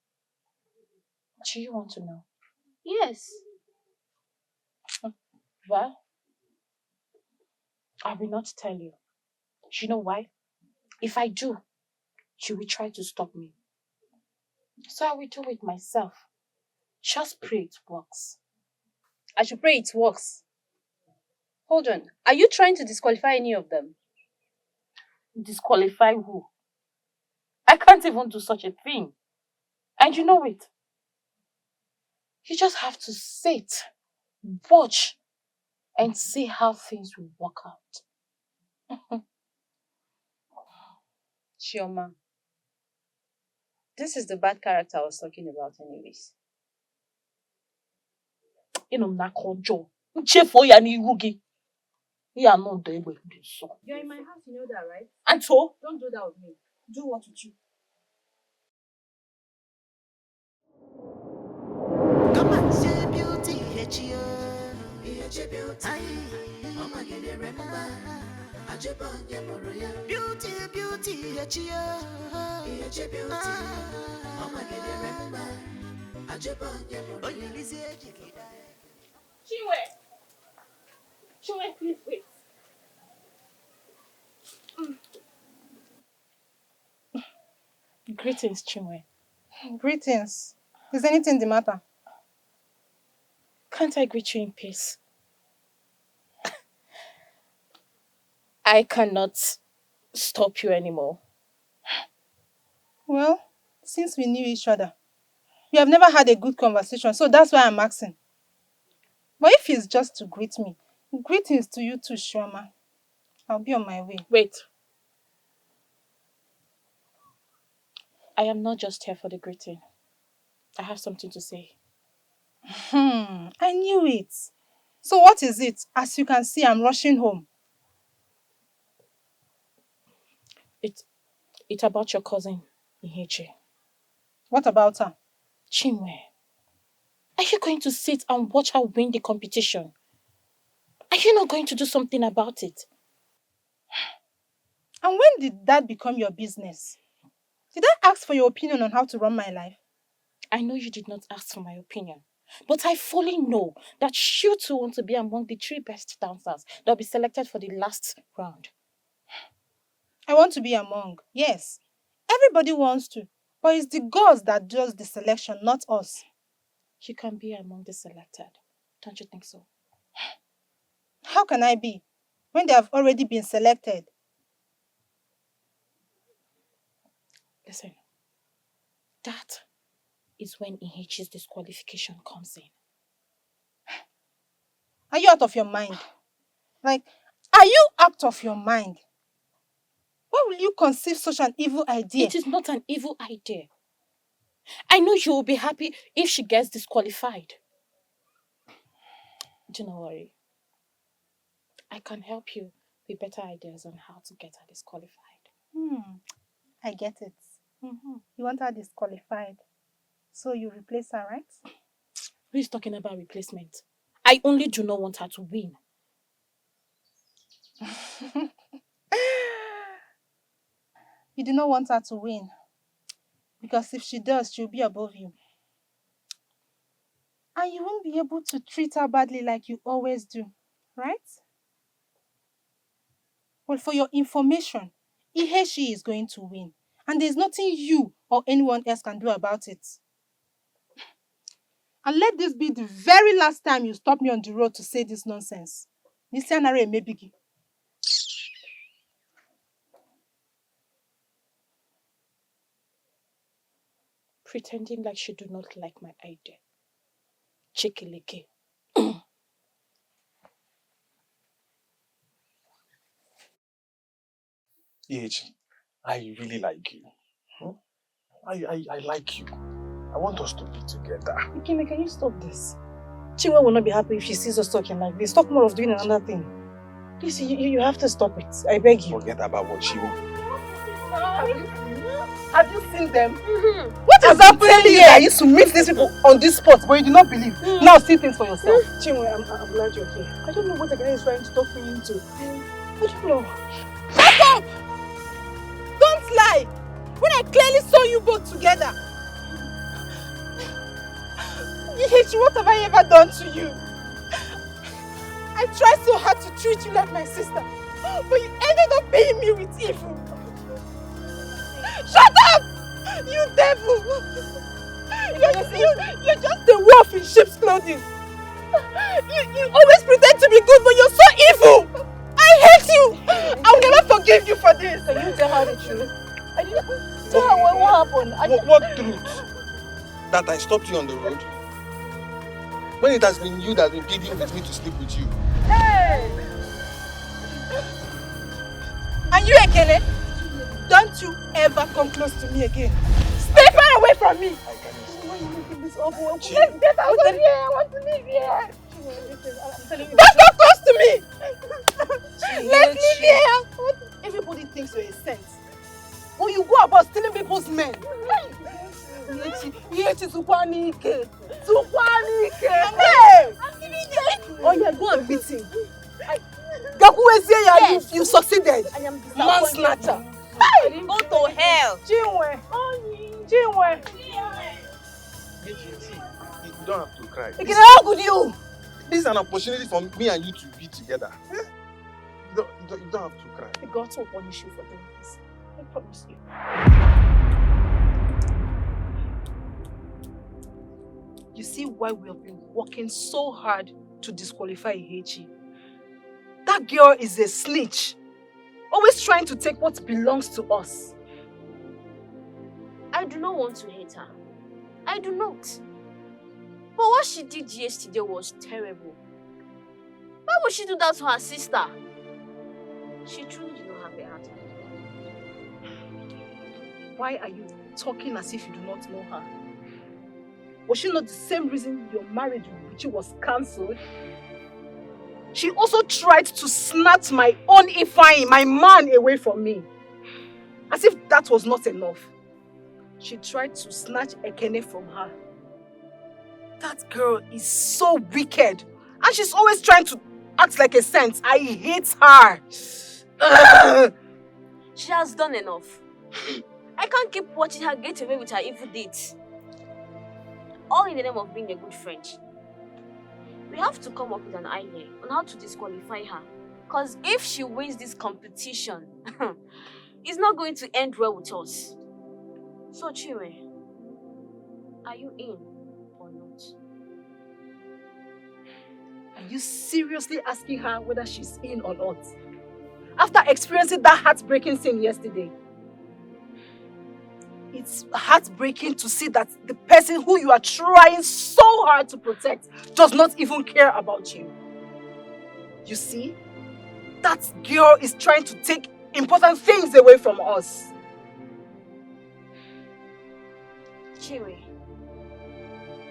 Do you want to know? Yes. Well, I will not tell you. Do you know why? If I do, she will try to stop me. So I will do it myself. Just pray it works. I should pray it works. Hold on. Are you trying to disqualify any of them? Disqualify who? I can't even do such a thing. And you know it. You just have to sit, watch, and see how things will work out. Chioma, this is the bad character I was talking about anyways. You're in my house, you know that, right? And so? Don't do that with me. Do what with you? Come and say beauty, Ihechi, Ihechi beauty. Oh my God, remember. Beauty, beauty, Ihechi, Ihechi beauty. Oh my God, remember. Oh, you listen, Chibuike, please wait. Greetings, Chibuike. Greetings. Is anything the matter? Can't I greet you in peace? I cannot stop you anymore. Well, since we knew each other, we have never had a good conversation, so that's why I'm asking. But if it's just to greet me, greetings to you too, Chioma. I'll be on my way. Wait. I am not just here for the greeting. I have something to say. I knew it. So what is it? As you can see, I'm rushing home. It's about your cousin, Ihechi. What about her? Chinwe. Are you going to sit and watch her win the competition? Are you not going to do something about it? And when did that become your business? Did I ask for your opinion on how to run my life? I know you did not ask for my opinion, but I fully know that you two want to be among the 3 best dancers that will be selected for the last round. I want to be among, yes. Everybody wants to, but it's the gods that does the selection, not us. You can be among the selected. Don't you think so? How can I be when they have already been selected? Listen, that is when Ihechi's disqualification comes in. Are you out of your mind? Like, are you out of your mind? Why will you conceive such an evil idea? It is not an evil idea. I know you will be happy if she gets disqualified. Do not worry. I can help you with better ideas on how to get her disqualified. I get it. You want her disqualified, so you replace her, right? Who is talking about replacement? I only do not want her to win. You do not want her to win. Because if she does, she'll be above you. And you won't be able to treat her badly like you always do, right? Well, for your information, Ihechi is going to win. And there's nothing you or anyone else can do about it. And let this be the very last time you stop me on the road to say this nonsense. Nisianare mebigi. Pretending like she do not like my idea. Chikileke. Ihechi, I really like you. I like you. I want us to be together. Ikeme, can you stop this? Chinwe will not be happy if she sees us talking like this. Talk more of doing another thing. Please, you have to stop it. I beg you. Forget about what she wants. Have you seen them? What is happening here? I used to meet these people on this spot, but you do not believe. Now see things for yourself. Chinwe, I'm glad you're here. I don't know what the guy is trying to talk me into. I don't know. Shut up! Don't lie! When I clearly saw you both together. Ihechi, what have I ever done to you? I tried so hard to treat you like my sister, but you ended up paying me with evil. Shut up! You devil! You're just a wolf in sheep's clothing. You always pretend to be good, but you're so evil! I hate you! I'll never forgive you for this! Can you tell her the truth? I didn't tell her what happened. What truth? That I stopped you on the road? When it has been you that has been pleading with me to sleep with you. Hey! And you, Ekele, don't you ever come close to me again. Stay far away from me! Why are you making this awful? Let's get out of here! I want to live here! Don't come close to me! Let's live here! Everybody thinks you're a saint. But you go about stealing people's men. Ihechi Tukwanike. Hey! Oh yeah, go and beat him. Gakuwezie, you succeeded. I am Manslaughter. Go to hell. Chinwe! You don't have to cry. How could you? This is an opportunity for me and you to be together. You don't have to cry. God will punish you for doing this. I promise you. You see why we have been working so hard to disqualify Ihechi. That girl is a snitch. Always trying to take what belongs to us. I do not want to hate her. I do not. But what she did yesterday was terrible. Why would she do that to her sister? She truly did not have a heart. Why are you talking as if you do not know her? Was she not the same reason your marriage with Uchi was cancelled? She also tried to snatch my own Ifeanyi, my man, away from me. As if that was not enough. She tried to snatch Ekene from her. That girl is so wicked. And she's always trying to act like a saint. I hate her. Ugh. She has done enough. I can't keep watching her get away with her evil deeds. All in the name of being a good friend. We have to come up with an idea on how to disqualify her. Because if she wins this competition, it's not going to end well with us. So, Chiwe, are you in or not? Are you seriously asking her whether she's in or not? After experiencing that heartbreaking scene yesterday? It's heartbreaking to see that the person who you are trying so hard to protect does not even care about you. You see? That girl is trying to take important things away from us. Chiwe,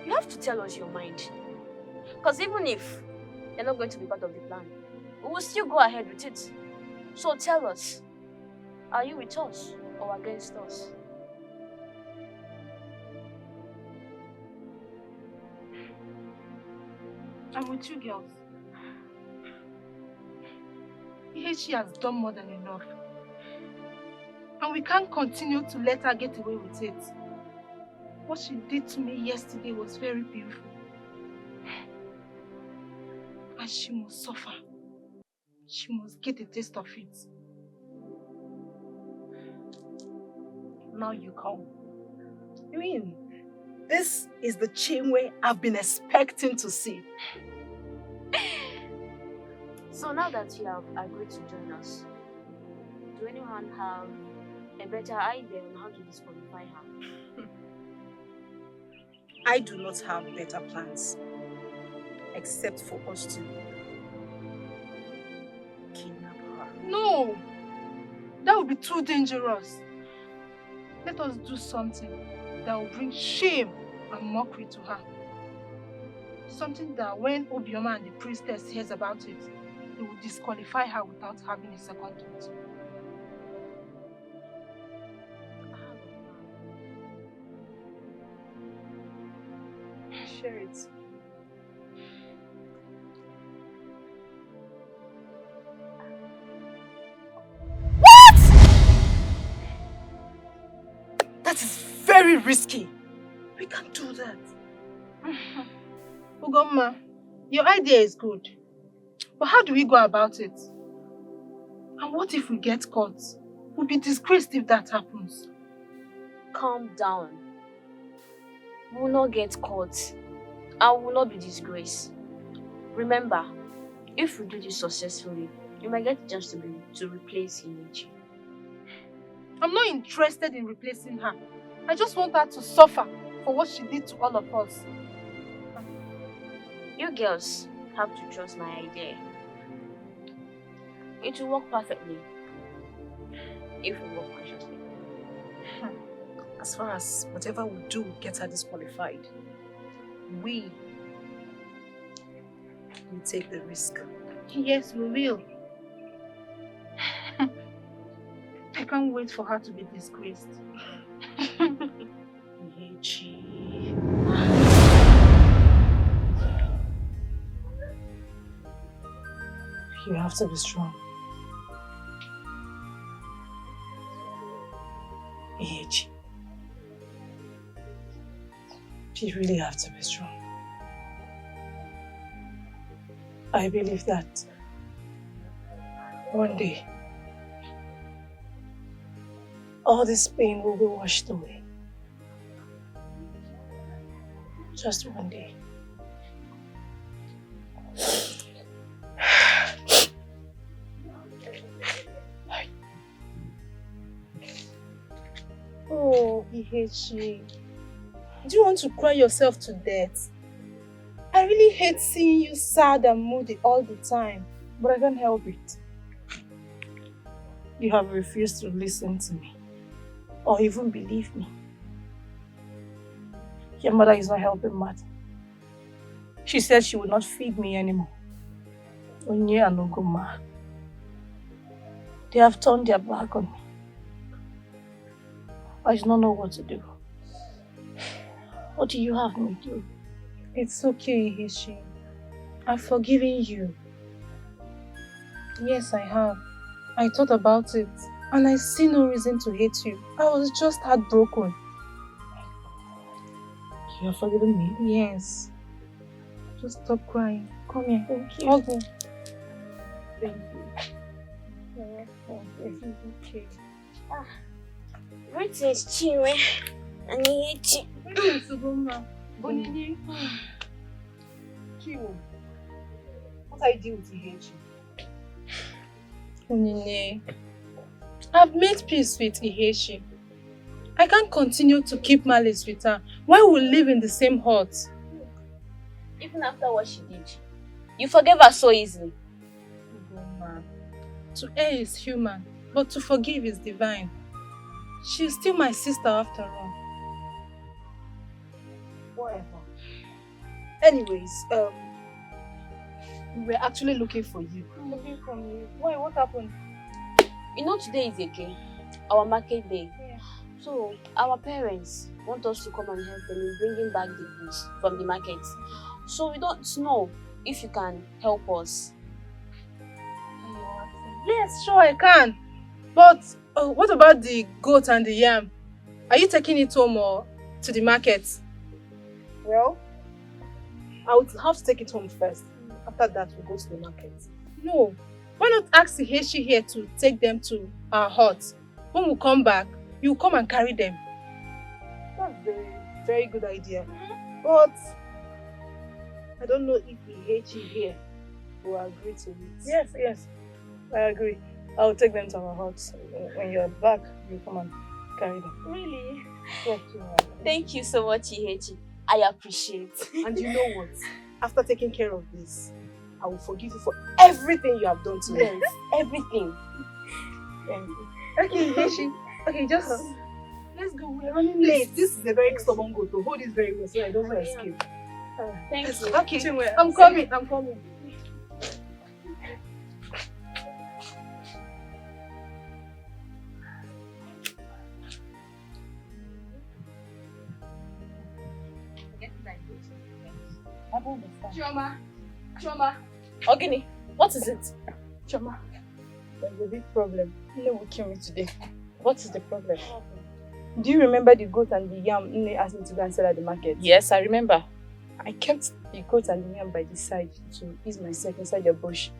you have to tell us your mind. Because even if you're not going to be part of the plan, we will still go ahead with it. So tell us, are you with us or against us? I'm with you girls. Ihechi has done more than enough. And we can't continue to let her get away with it. What she did to me yesterday was very painful. And she must suffer. She must get a taste of it. Now you come. You mean, this is the Chinwe I've been expecting to see. So now that you have agreed to join us, do anyone have a better idea on how to disqualify her? I do not have better plans, except for us to kidnap her. No! That would be too dangerous. Let us do something that will bring shame and mockery to her. Something that when Obioma and the priestess hears about it, they will disqualify her without having a second thought. Share it. What? That is very risky. We can't do that. Ugomma, your idea is good. But how do we go about it? And what if we get caught? We'll be disgraced if that happens. Calm down. We will not get caught. I will not be disgraced. Remember, if we do this successfully, you might get a chance to replace Ihechi. I'm not interested in replacing her. I just want her to suffer for what she did to all of us. You girls have to trust my idea. It will work perfectly if we work consciously. As far as whatever we do gets her disqualified, we will take the risk. Yes, we will. I can't wait for her to be disgraced. Ihechi. You have to be strong. Ihechi. You really have to be strong. I believe that one day all this pain will be washed away. Just one day. Oh, Ihechi. Do you want to cry yourself to death? I really hate seeing you sad and moody all the time, but I can't help it. You have refused to listen to me or even believe me. Your mother is not helping matter. She said she would not feed me anymore. Onye and Ogoma. They have turned their back on me. I do not know what to do. What do you have me do? It's okay, Ihechi. I've forgiven you. Yes, I have. I thought about it, and I see no reason to hate you. I was just heartbroken. You have forgiven me? Yes. Just stop crying. Come here. Thank you. Hug me. Thank you. This is okay. What is Chinwe? And Ihechi. Chiwo, what are you doing with Ihechi? Onyinye, I've made peace with Ihechi. I can't continue to keep malice with her while we live in the same hut. Even after what she did, you forgave her so easily. To err is human, but to forgive is divine. She's still my sister after all. Whatever. Anyways, we were actually looking for you. Looking for me. Why? What happened? You know today is our market day. Yeah. So our parents want us to come and help them in bringing back the goods from the market. So we don't know if you can help us. Yes, sure I can. But what about the goat and the yam? Are you taking it home or to the market? Well, I would have to take it home first. After that, we'll go to the market. No. Why not ask Ihechi here to take them to our hut? When we come back, you come and carry them. That's a very, very good idea. But I don't know if Ihechi here will agree to it. Yes. I agree. I'll take them to our hut. When you're back, you come and carry them. Really? Yes, Thank you so much, Ihechi. I appreciate. And you know what? After taking care of this, I will forgive you for everything you have done to me. Yes, everything. Thank you. Okay, Ihechi. Okay, just let's go. We're running Late. This is a very stubborn goat. To hold this very well so I don't escape. Thank you. Okay, I'm coming. Chioma. Ogini, what is it? Chioma, there's a big problem. Nne will kill me today. What is the problem? Do you remember the goat and the yam Nne asked me to go and sell at the market? Yes, I remember. I kept the goat and the yam by the side to ease myself inside the bush.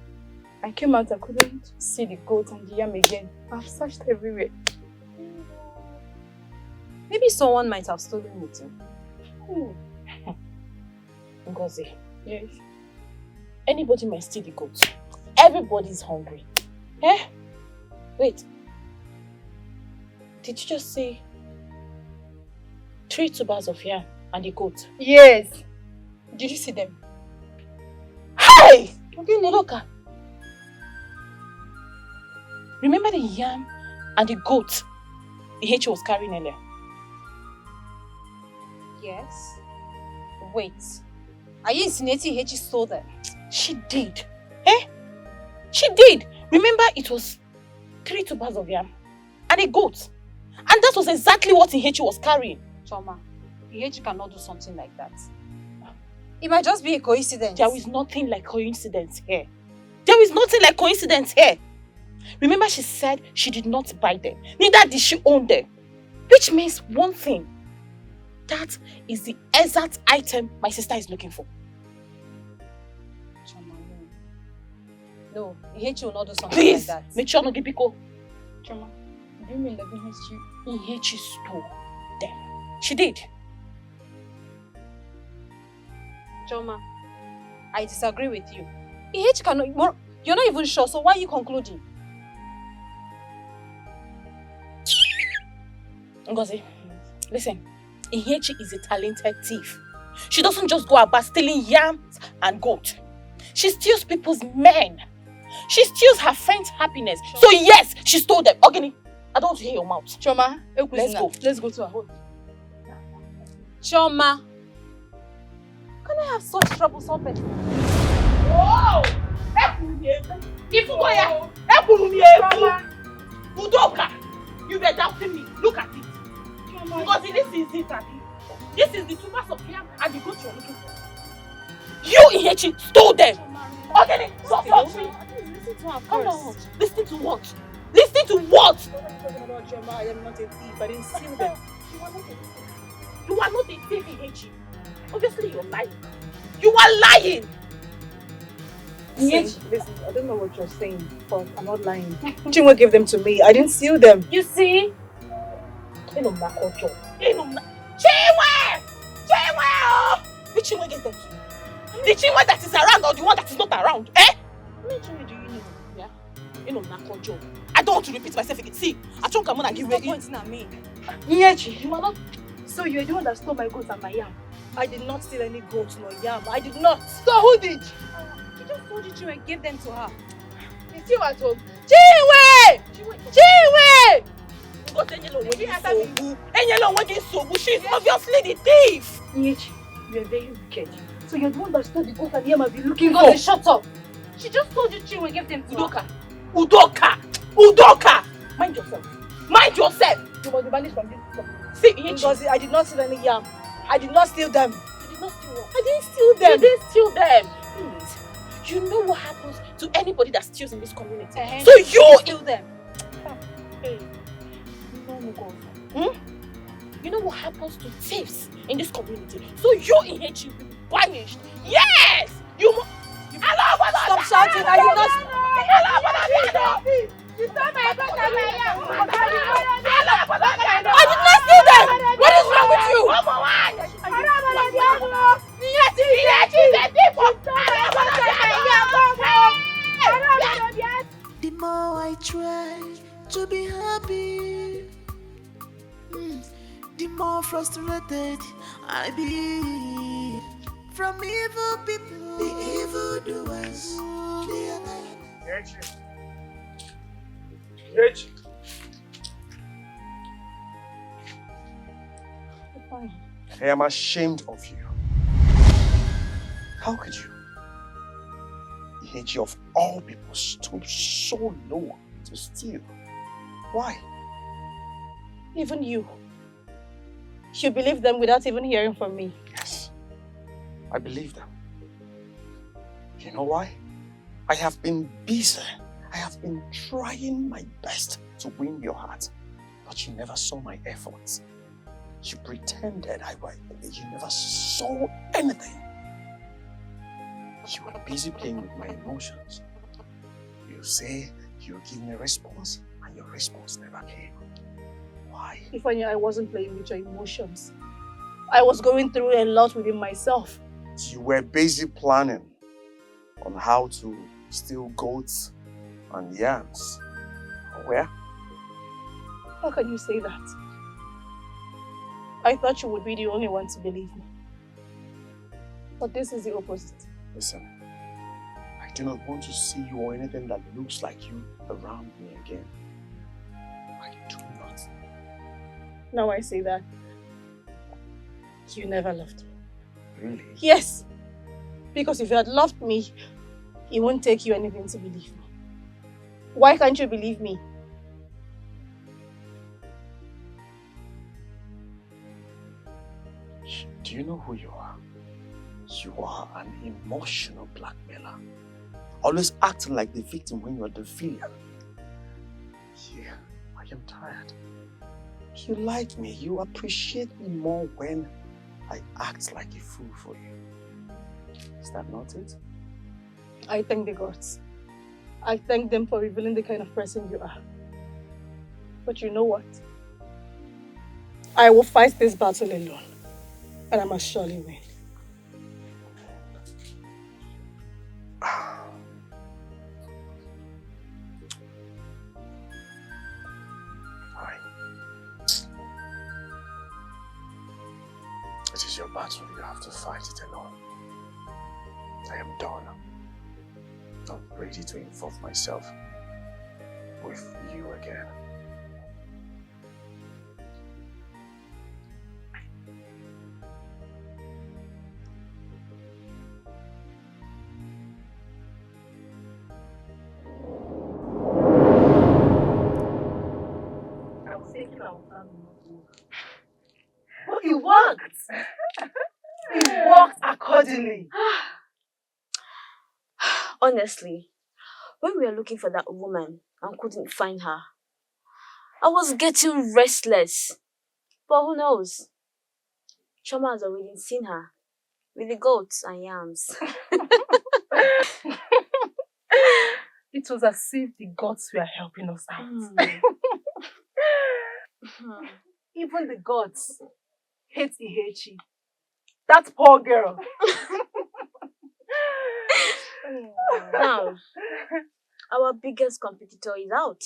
I came out, I couldn't see the goat and the yam again. I've searched everywhere. Maybe someone might have stolen it. Ngozi, Yes. anybody might steal the goat. Everybody's hungry. Wait. Did you just say 3 tubers of yam and the goat? Yes. Did you see them? Hey! Udoka. Remember the yam and the goat Ihechi was carrying earlier? Yes. Wait. Are you insinuating Ihechi stole them? She did. She did. Remember it was 3 tubers of yam and a goat. And that was exactly what Ihechi was carrying. Choma, Ihechi cannot do something like that. It might just be a coincidence. There is nothing like coincidence here. There is nothing like coincidence here. Remember she said she did not buy them. Neither did she own them. Which means one thing. That is the exact item my sister is looking for. Choma, no. No, Ihechi will not do something Please, like that. Mechiano Gibiko. Choma, do you mean that Ihechi stole them. She did. Choma, I disagree with you. Ihechi cannot... You're not even sure, so why are you concluding? Ngozi, listen. Ihechi is a talented thief. She doesn't just go about stealing yams and goat. She steals people's men. She steals her friend's happiness. Sure. So yes, she stole them. Ogini, I don't want to hear your mouth. Choma, let's go. Let's go to her home. Choma, can I have such troublesome person? Whoa! Udoka, you were doubting me. Look at it. Because this is it, Abi. This is the tubers of yam and the goat you're looking for. You, Ihechi, stole them. Okay, so watch me. Listen to her Come on. first. Listen to what? Listen to what? What are you talking about, Chioma? I am not a thief. I didn't steal them. You are not a thief, Ihechi. Obviously, you're lying. You are lying. Listen, I don't know what you're saying, but I'm not lying. Chinwe gave them to me. I didn't steal them. You see? Chinwe! Chinwe! Which Chinwe gave them to you? The Chinwe that is around or the one that is not around? Eh? How many Chinwe do you know? Yeah? I don't want to repeat myself again. See, I don't come on and give You're way. pointing at me. Ihechi, you are not. So you're the one that stole my goats and my yam. I did not steal any goats nor yam. I did not. So who did? She just told you Chinwe gave them to her. Is you at home? Chinwe! Chinwe! She's obviously the thief. Ihechi, you're very wicked. So you're the one that stole the goats and yam I've been looking God, for. shut up. She just told you Chinwe gave them to her. Udoka! Mind yourself. You must be banished from this club. See, Ihechi. Because I did not steal any yam. I did not steal them. You did not steal what? I didn't steal them. You didn't steal them. You know what happens to anybody that steals in this community. So you steal them. Hey, you know what happens to thieves in this community. So you in H will be banished. Yes! You Stop shouting. I did not. I did not steal them. What is wrong with you? The more I try to be happy, the more frustrated I be. From evil people, the evil doers. I am ashamed of you. How could you? Ihechi of all people stoop so low to steal. Why? Even you. You believe them without even hearing from me. Yes, I believe them. You know why? I have been busy. I have been trying my best to win your heart, but you never saw my efforts. You pretended you never saw anything. You were busy playing with my emotions. You say you give me a response, and your response never came. Why? If I knew I wasn't playing with your emotions, I was going through a lot within myself. You were busy planning on how to steal goats and yams. Where? How can you say that? I thought you would be the only one to believe me. But this is the opposite. Listen, I do not want to see you or anything that looks like you around me again. I do not. Now I say that you never loved me. Really? Yes. Because if you had loved me, it won't take you anything to believe me. Why can't you believe me? Do you know who you are? You are an emotional blackmailer. Always acting like the victim when you are the villain. Yeah, I am tired. You like me. You appreciate me more when I act like a fool for you. Is that not it? I thank the gods. I thank them for revealing the kind of person you are. But you know what? I will fight this battle alone. And I must surely win. Fine. It is your battle. You have to fight it alone. I am done. Not ready to involve myself with you again. But it worked! It worked accordingly. Honestly, when we were looking for that woman and couldn't find her, I was getting restless. But who knows? Choma has already seen her with the goats and yams. It was as if the gods were helping us out. Even the gods hate Ihechi. That poor girl. Now, our biggest competitor is out.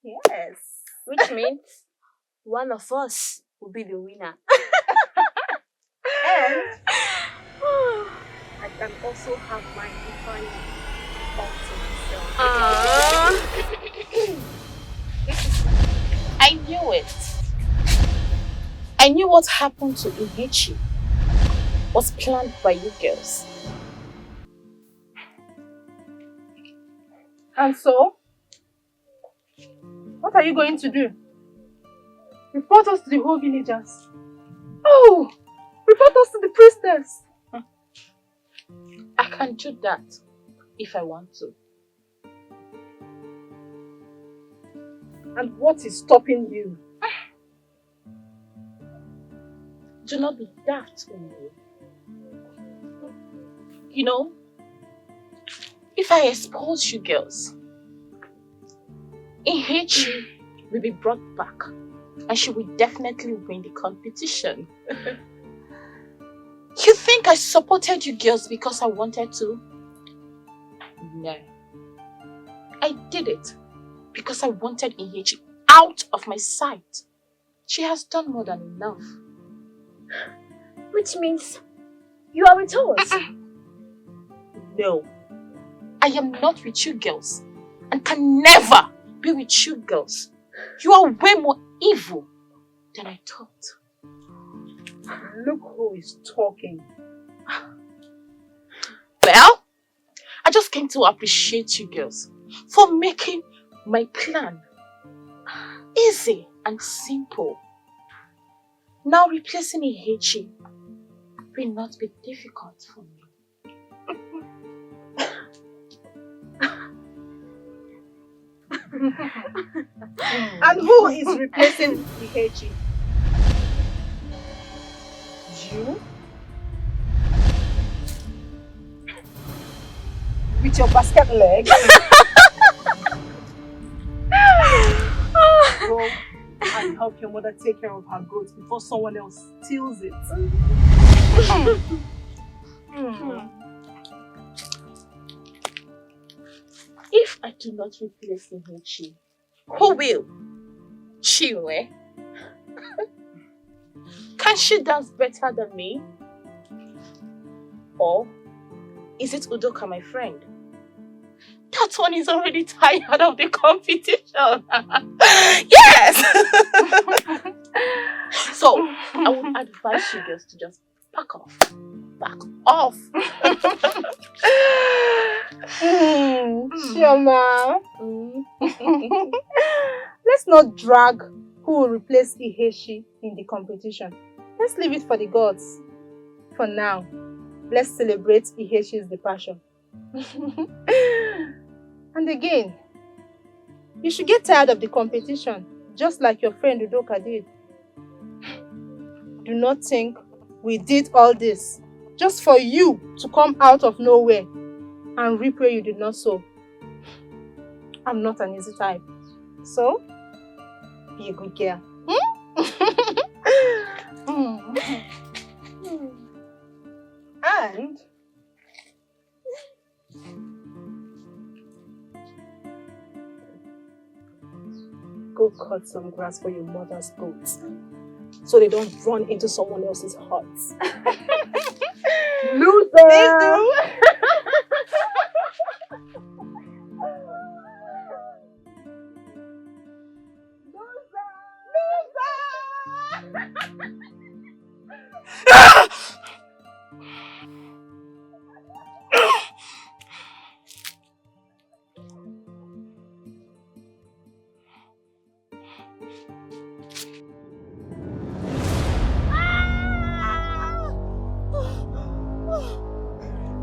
Yes. Which means one of us will be the winner. And I can also have my defining all to myself. I knew it. I knew what happened to Ihechi was planned by you girls. And so, what are you going to do? Report us to the whole villagers. Oh! Report us to the priestess. I can do that if I want to. And what is stopping you? Do not be daft, Umu. You know, if I expose you girls, Ihechi will be brought back and she will definitely win the competition. You think I supported you girls because I wanted to? No. I did it because I wanted Ihechi out of my sight. She has done more than enough. Which means you are with us. No. I am not with you girls and can never be with you girls. You are way more evil than I thought. Look who is talking. Well, I just came to appreciate you girls for making my plan easy and simple. Now replacing Ihechi will not be difficult for me. And who is replacing Ihechi? You? With your basket leg? Go and help your mother take care of her goats before someone else steals it. If I do not replace Ihechi, who will? Chibuike? Can she dance better than me? Or is it Udoka, my friend? That one is already tired of the competition. Yes! So, I would advise you girls to just back off. Back off. Chioma. Let's not drag who will replace Ihechi in the competition. Let's leave it for the gods. For now, let's celebrate Ihechi's departure. And again, you should get tired of the competition, just like your friend Udoka did. Do not think we did all this just for you to come out of nowhere and reap where you did not sow. I'm not an easy type. So, be a good girl. And go cut some grass for your mother's goats so they don't run into someone else's huts. Loser! Please do!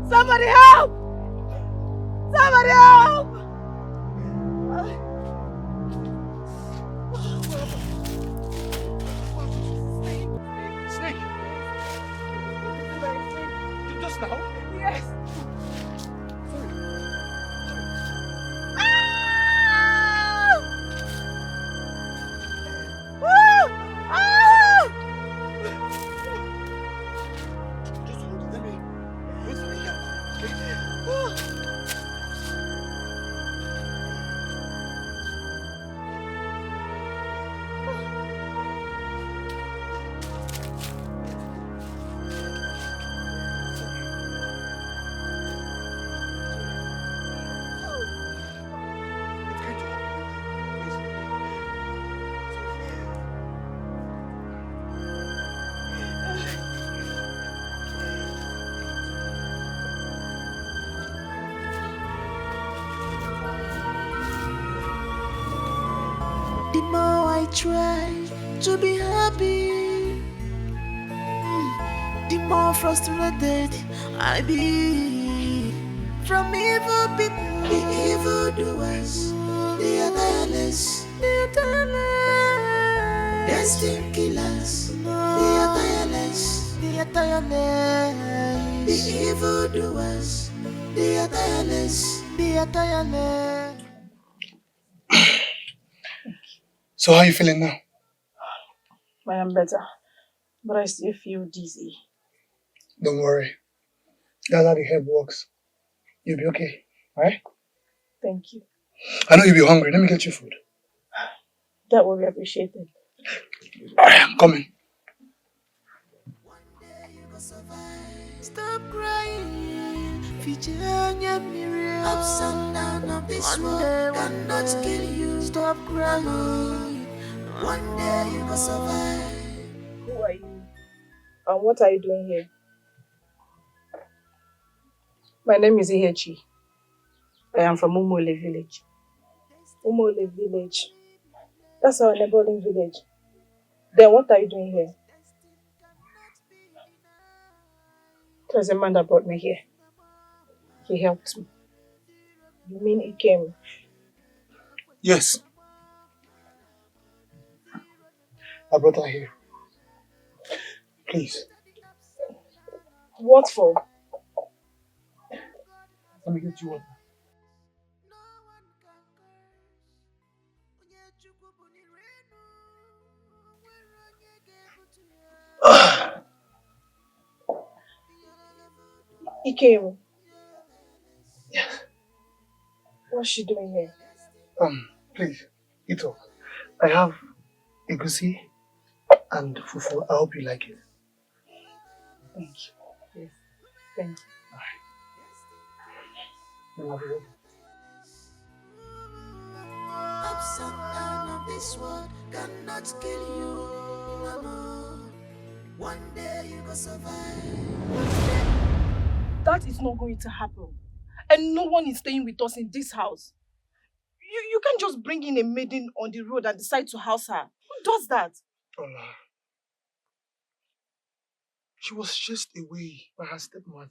Somebody help! Somebody help! Snake! Just now? Yes. Just hold it. Let me wait for the help. Okay? It's going to happen. The more I try to be happy, the more frustrated I be. From evil people, the evil doers, they are tireless, destined killers, they are tireless, the evil doers, they are tireless, So how are you feeling now? I am better, but I still feel dizzy. Don't worry. That's how the herb works. You'll be okay. Alright? Thank you. I know you'll be hungry. Let me get you food. That will be appreciated. Alright, I'm coming. Stop crying, Virginia Miriam. Ups and downs of this world cannot kill you. Stop crying. One day you will survive. Who are you? And what are you doing here? My name is Ihechi. I am from Umole village. Umole village. That's our neighboring village. Then what are you doing here? There's a man that brought me here. He helped me. You mean he came? Yes. I brought her here. Please, What for? let me get you water. He came. Yes. What's she doing here? Please, eat up. I have egusi and fufu. I hope you like it. Thank you. Yes. Thank you. You love it. Ups and downs of this world cannot kill you. One day you will survive. That is not going to happen. And no one is staying with us in this house. You can't just bring in a maiden on the road and decide to house her. Who does that? Ola. She was just away by her stepmother.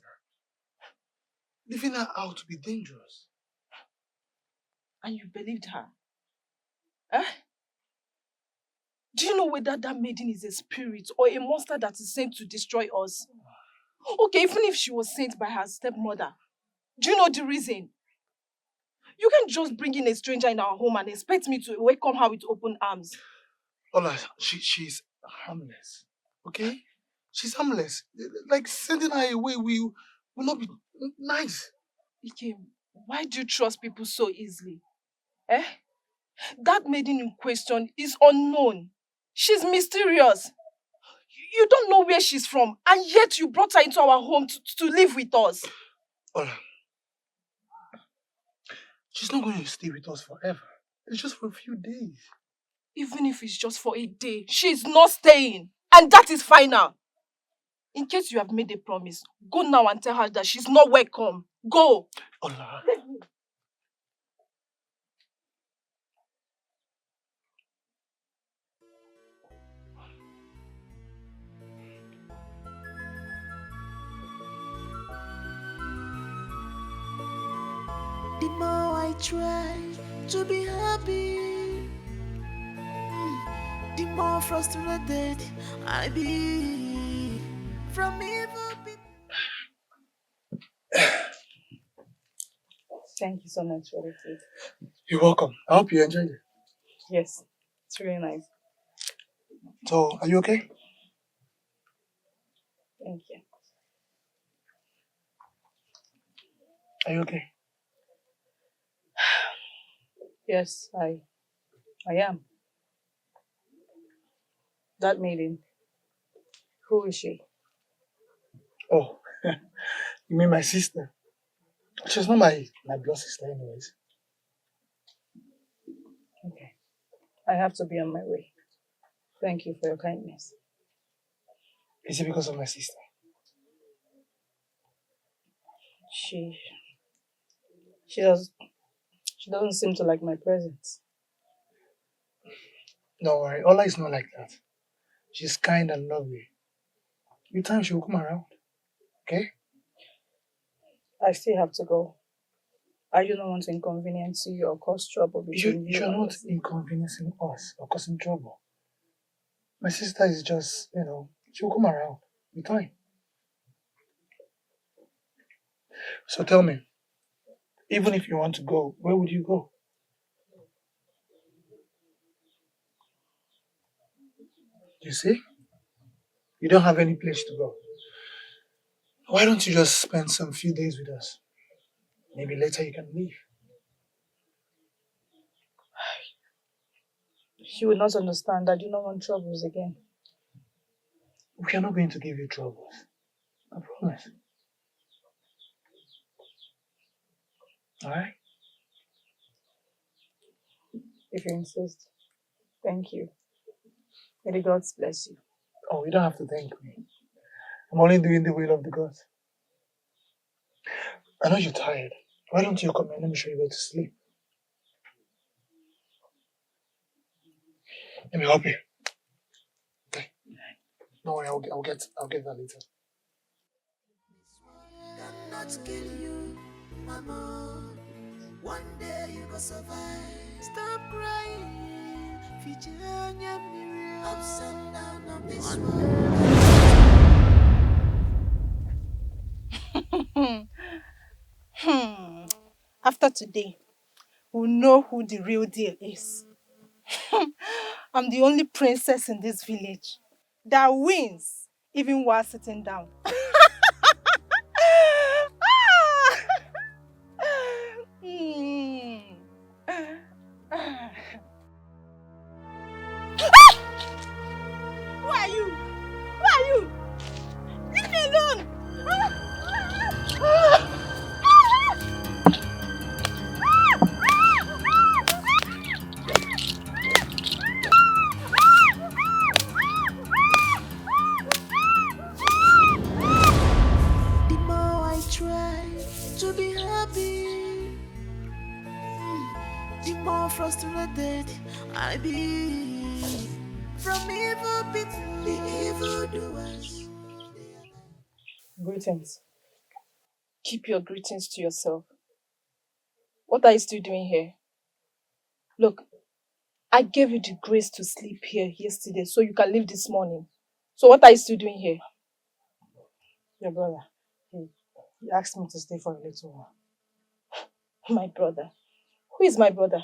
Leaving her out to be dangerous. And you believed her? Eh? Do you know whether that maiden is a spirit or a monster that is sent to destroy us? Okay, even if she was sent by her stepmother, do you know the reason? You can't just bring in a stranger in our home and expect me to welcome her with open arms. Ola, she's harmless. Okay? She's harmless. Like sending her away will not be nice. Ikem, why do you trust people so easily? Eh? That maiden in question is unknown. She's mysterious. You don't know where she's from, and yet you brought her into our home to live with us. Ola, she's not going to stay with us forever. It's just for a few days. Even if it's just for a day, she's not staying. And that is final. In case you have made a promise, go now and tell her that she's not welcome. Go. Ola. The more I try to be happy, the more frustrated I be. From evil people. Thank you so much for the food. You're welcome. I hope you enjoyed it. Yes, it's really nice. So, are you okay? Thank you. Are you okay? Yes, I am. That maiden, who is she? Oh, you mean my sister? She's not my blood sister anyways. Okay. I have to be on my way. Thank you for your kindness. Is it because of my sister? She doesn't seem to like my presence. Don't worry, Ola is not like that. She's kind and lovely. With time she will come around. Okay? I still have to go. I do not want to inconvenience you or cause trouble between you You're and not us. inconveniencing us or causing trouble. My sister is just, she'll come around with time. So tell me, even if you want to go, where would you go? You see? You don't have any place to go. Why don't you just spend some few days with us? Maybe later you can leave. She will not understand. I do not want troubles again. We are not going to give you troubles. I promise. Alright? If you insist. Thank you. May the gods bless you. Oh, you don't have to thank me. I'm only doing the will of the gods. I know you're tired. Why don't you come and let me show you where to sleep? Let me help you. Okay. Don't worry, I'll get that later. Cannot kill you, mama. One day you go survive. Stop crying. Virginia mirror. Ups and down of this world. After today, we'll know who the real deal is. I'm the only princess in this village that wins even while sitting down. Who are you? Who are you? Leave me alone! The more I try to be happy, the more frustrated I be. From evil people, the evil doers. Greetings. Keep your greetings to yourself. What are you still doing here? Look, I gave you the grace to sleep here yesterday so you can leave this morning. So what are you still doing here? Your brother, he asked me to stay for a little while. My brother? Who is my brother?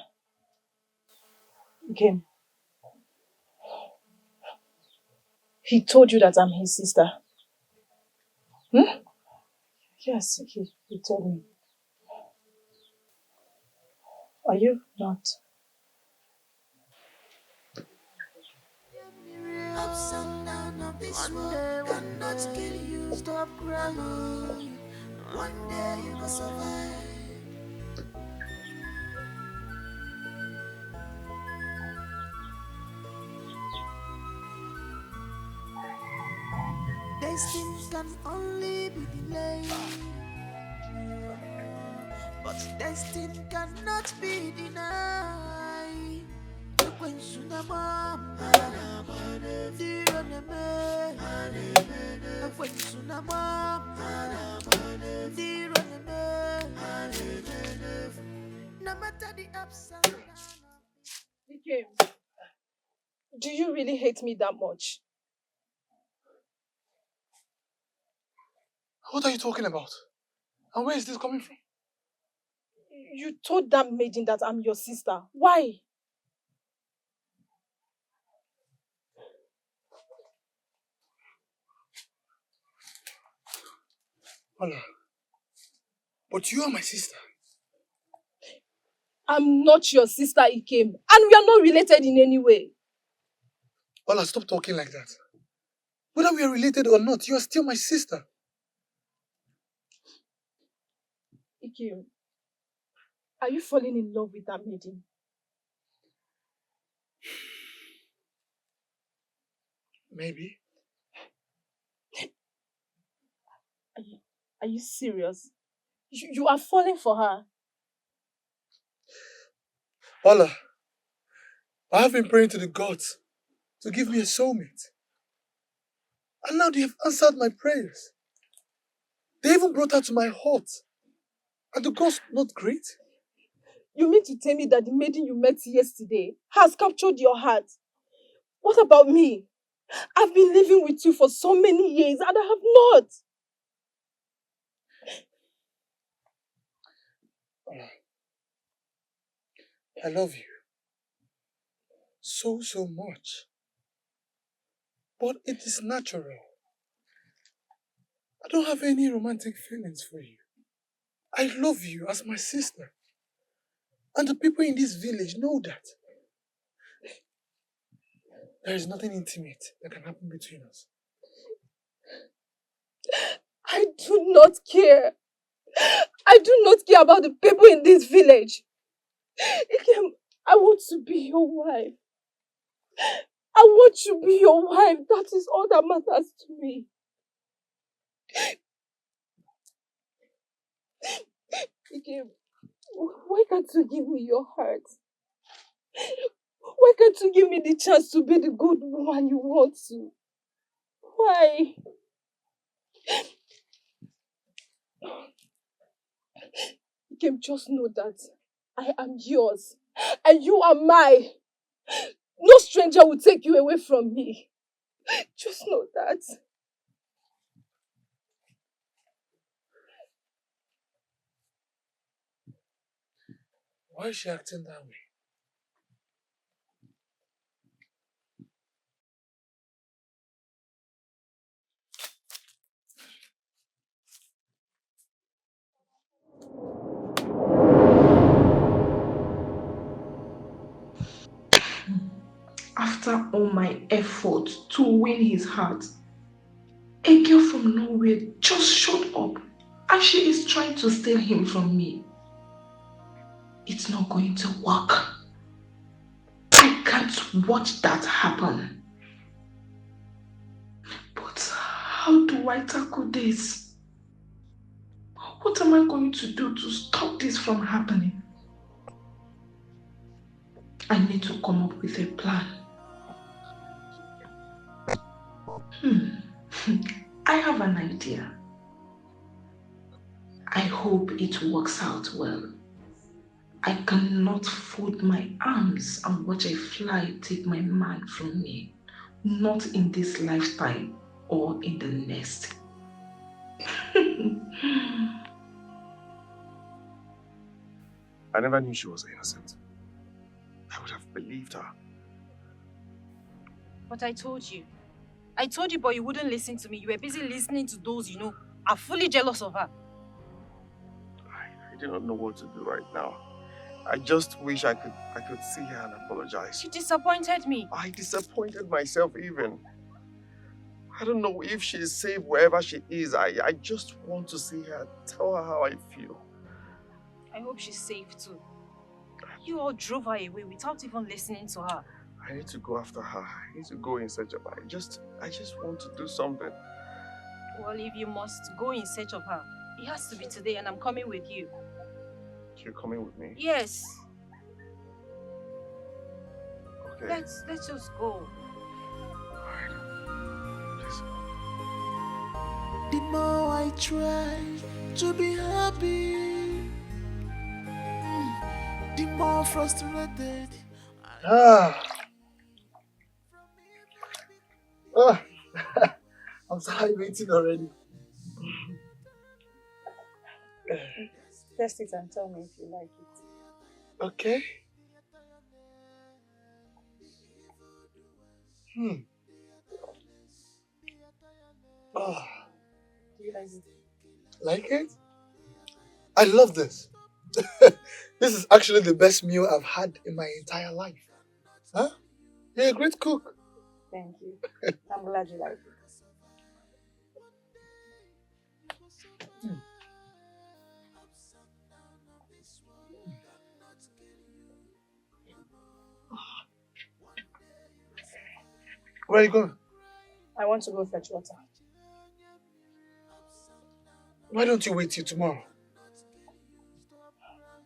Again. He told you that I'm his sister. Yes, he told me. Are you not? Ups and down of this world cannot kill you. Stop crying. One day you will survive. Destiny can only be delayed, but destiny cannot be denied. When Sunama, when Sunama, No matter the ups and downs. Ikem, do you really hate me that much? What are you talking about? And where is this coming from? You told that maiden that I'm your sister. Why? Ola, but you are my sister. I'm not your sister, Ikem. And we are not related in any way. Ola, stop talking like that. Whether we are related or not, you are still my sister. Ikem, are you falling in love with that maiden? Maybe. Are you serious? You are falling for her. Ola, I have been praying to the gods to give me a soulmate. And now they have answered my prayers. They even brought her to my hut. Are the gods not great? You mean to tell me that the maiden you met yesterday has captured your heart? What about me? I've been living with you for so many years and I have not. Ola, I love you. So much. But it is natural. I don't have any romantic feelings for you. I love you as my sister. And the people in this village know that. There is nothing intimate that can happen between us. I do not care. I do not care about the people in this village. Ikem, I want to be your wife. I want to be your wife. That is all that matters to me. Ikem, why can't you give me your heart? Why can't you give me the chance to be the good woman you want to? Why? Ikem, just know that I am yours and you are mine. No stranger will take you away from me. Just know that. Why is she acting that way? After all my effort to win his heart, a girl from nowhere just showed up and she is trying to steal him from me. It's not going to work. I can't watch that happen. But how do I tackle this? What am I going to do to stop this from happening? I need to come up with a plan. I have an idea. I hope it works out well. I cannot fold my arms and watch a fly take my man from me. Not in this lifetime or in the next. I never knew she was innocent. I would have believed her. But I told you, but you wouldn't listen to me. You were busy listening to those you know are fully jealous of her. I do not know what to do right now. I just wish I could see her and apologize. You disappointed me. I disappointed myself even. I don't know if she is safe wherever she is. I just want to see her, tell her how I feel. I hope she's safe too. You all drove her away without even listening to her. I need to go after her. I need to go in search of her. I just want to do something. Well, if you must go in search of her, it has to be today and I'm coming with you. You're coming with me? Yes. Okay. Let's just go. Alright. Please. The more I try to be happy, more frustrated. Ah. Ah. I'm salivating already. Test it and tell me if you like it. Okay. Ah. Do you like it? Like it? I love this. This is actually the best meal I've had in my entire life. Huh? You're a great cook. Thank you. I'm glad you like it. Where are you going? I want to go fetch water. Why don't you wait till tomorrow?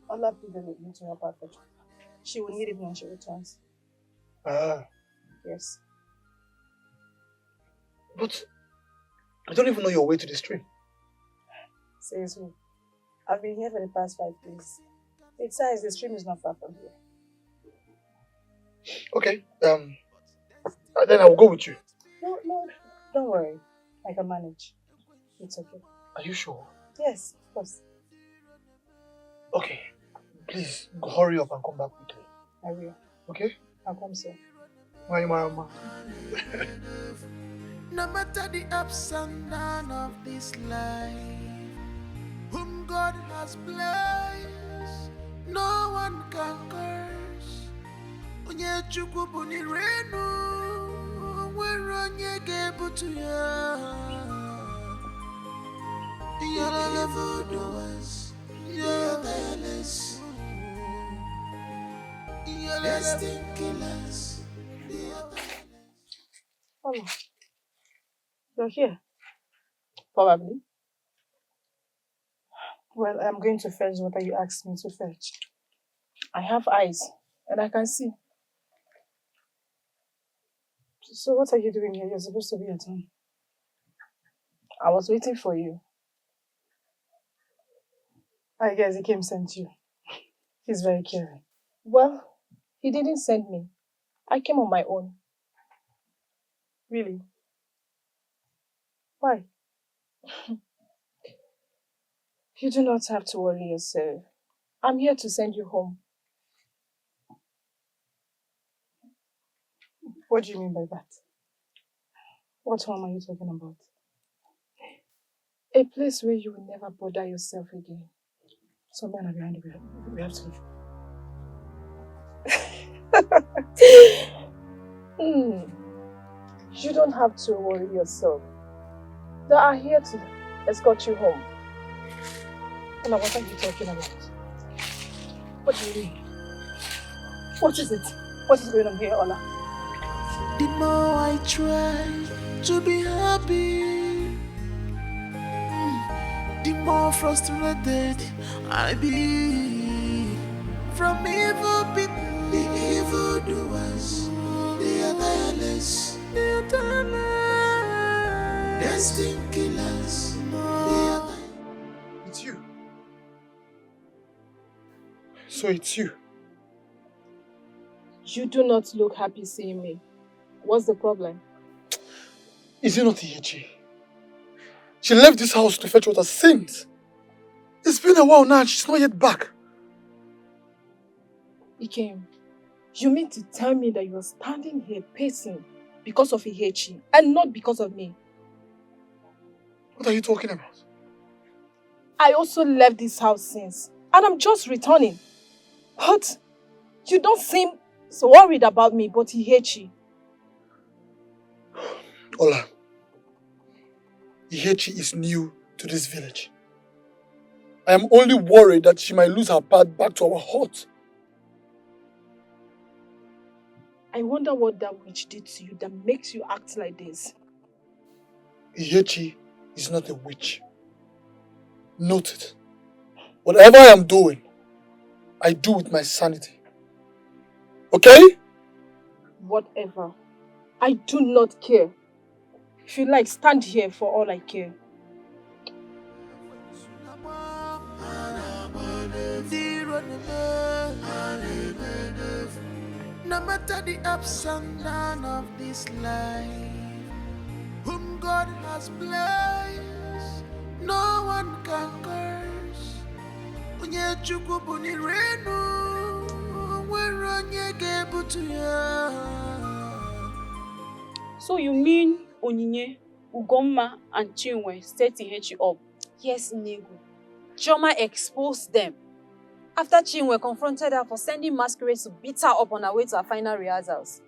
Ola pleaded with me to help her fetch water. She will need it when she returns. Ah. Yes. But I don't even know your way to the stream. Seriously. I've been here for the past 5 days. Besides, the stream is not far from here. Okay. Then I will go with you. No, don't worry. I can manage. It's okay. Are you sure? Yes, of course. Okay. Please hurry up and come back quickly. I will. Okay? I'll come soon. My mama. No matter the ups and downs of this life, whom God has blessed, no one can curse. Onye Chukwu bụ n'irenu, nwere onye ga-ebutu ya. You're evil doers, you're tireless, you're destined killers. Oh, you're here? Probably. Well, I'm going to fetch what you asked me to fetch. I have eyes, and I can see. So what are you doing here? You're supposed to be at home. I was waiting for you. I guess he came sent you. He's very caring. Well, he didn't send me. I came on my own. Really? Why? You do not have to worry yourself. I'm here to send you home. What do you mean by that? What home are you talking about? A place where you will never bother yourself again. So men are behind you. We have to leave. You don't have to worry yourself. They are here to escort you home. Ola, what are you talking about? What do you mean? What is it? What is going on here, Ola? The more I try to be happy, the more frustrated I be. From evil people, the evil doers, they are tireless, destined killers. It's you. So it's you. You do not look happy seeing me. What's the problem? Is it not Ihechi? She left this house to fetch water since. It's been a while now and she's not yet back. Ikem, you mean to tell me that you are standing here pacing because of Ihechi and not because of me? What are you talking about? I also left this house since and I'm just returning. But you don't seem so worried about me, but Ihechi. Ola, Ihechi is new to this village. I am only worried that she might lose her path back to our hut. I wonder what that witch did to you that makes you act like this. Ihechi is not a witch. Note it. Whatever I am doing, I do with my sanity. Okay? Whatever. I do not care. If you like, stand here for all I care. The No matter the ups and downs of this life, whom God has blessed, no one can curse. Onye Chukwu bụ n'irenu, nwere onye ga-ebutu ya. So you mean Onyinye, Ugomma, and Chinwe set Ihechi up? Yes, Nego. Chioma exposed them. After Chinwe confronted her for sending masquerades to beat her up on her way to her final rehearsals.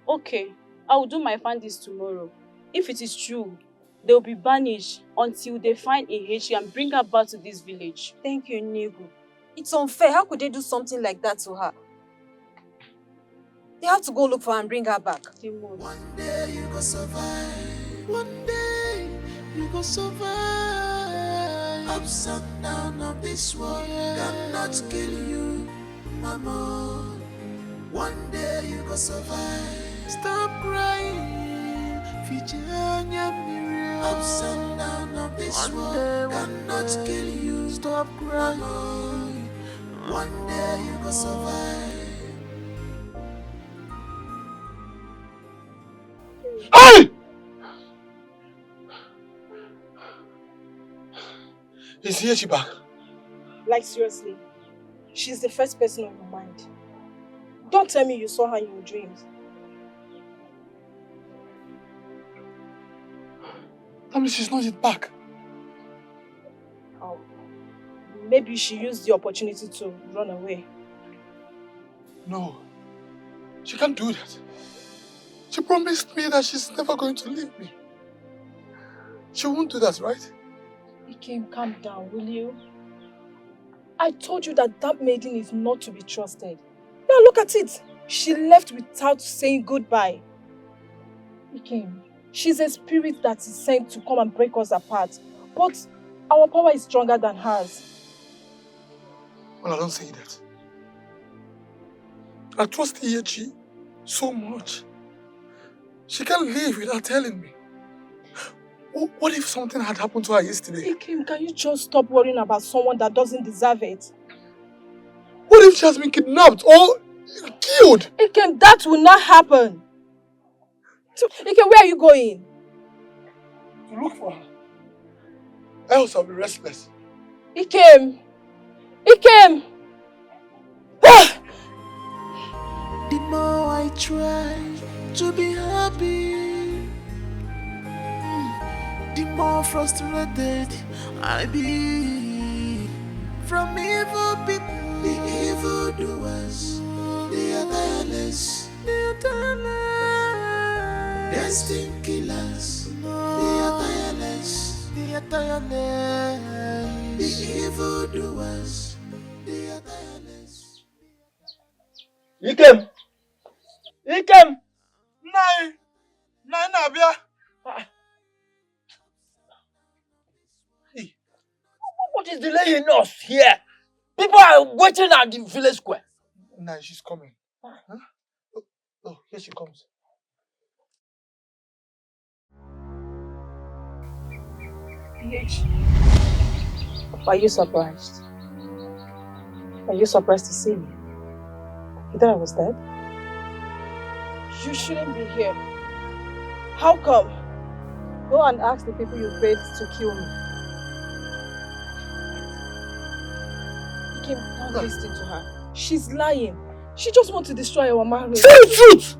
Okay, I will do my findings tomorrow. If it is true, they will be banished until they find Ihechi and bring her back to this village. Thank you, Nego. It's unfair. How could they do something like that to her? They have to go look for her and bring her back. One day you go survive. One day you go survive. Ups and downs of this world cannot kill you, mama. One day you go survive. Stop crying. Ups and downs of this world cannot kill you. Stop crying. One day you go survive. Hey! Is Ihechi back? Like seriously, she's the first person on your mind. Don't tell me you saw her in your dreams. That means she's not yet back. Oh, maybe she used the opportunity to run away. No, she can't do that. She promised me that she's never going to leave me. She won't do that, right? Ikem, calm down, will you? I told you that that maiden is not to be trusted. Now look at it. She left without saying goodbye. Ikem, she's a spirit that is sent to come and break us apart. But our power is stronger than hers. Well, I don't say that. I trust Ihechi so much. She can't leave without telling me. What if something had happened to her yesterday? Ikem, can you just stop worrying about someone that doesn't deserve it? What if she has been kidnapped or killed? Ikem, that will not happen. Ikem, where are you going? To look for her. Else I'll be restless. Ikem! Ikem! The more I try to be happy, the more frustrated I be. From evil people, the evil doers, they are tireless, destined killers, they are tireless, the evil doers, they are tireless. Ikem! Ikem! Nai! Nabia! What is delaying us here? People are waiting at the village square. Nai, she's coming. Huh? Oh, here she comes. Are you surprised? Are you surprised to see me? You thought I was dead? You shouldn't be here. How come? Go and ask the people you paid to kill me. Kim, don't listen to her. She's lying. She just wants to destroy our marriage. Say the truth!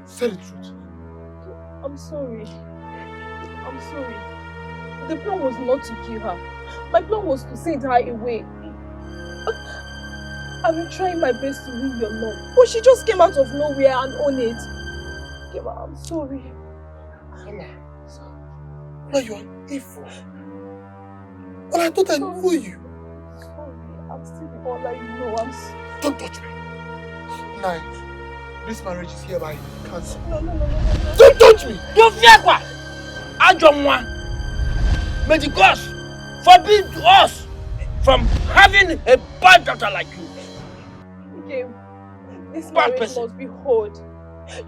Say the truth. I'm sorry. I'm sorry. The plan was not to kill her. My plan was to send her away. I've been trying my best to win your love, but she just came out of nowhere and owned it. Kema, I'm sorry. No, you are evil. Well, I thought I knew you. Sorry, I'm still the one that you know. Don't touch me. Nai, this marriage is hereby cancelled. No. Don't touch me! You fear what? Ajomwa. May the gods forbid us from having a bad daughter like you. Okay, this Bad marriage person. must be whole.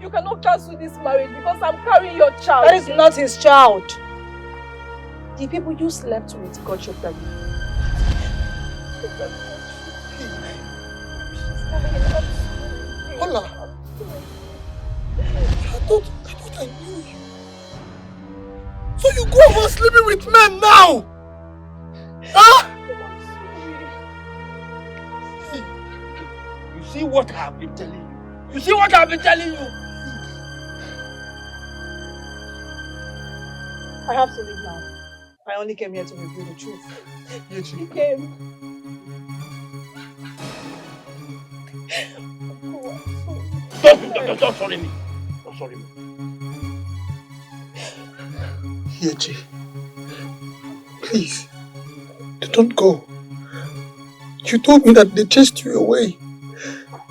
You cannot cancel this marriage because I'm carrying your child. That is not his child. The people you slept with got your pregnant. Hola. I thought I knew you. So you go over sleeping with men now? Huh? You see what I've been telling you? You see what I've been telling you? I have to leave now. I only came here to reveal the truth. Ihechi. He came. Don't sorry me. Don't sorry me. Ihechi. Please. Don't go. You told me that they chased you away.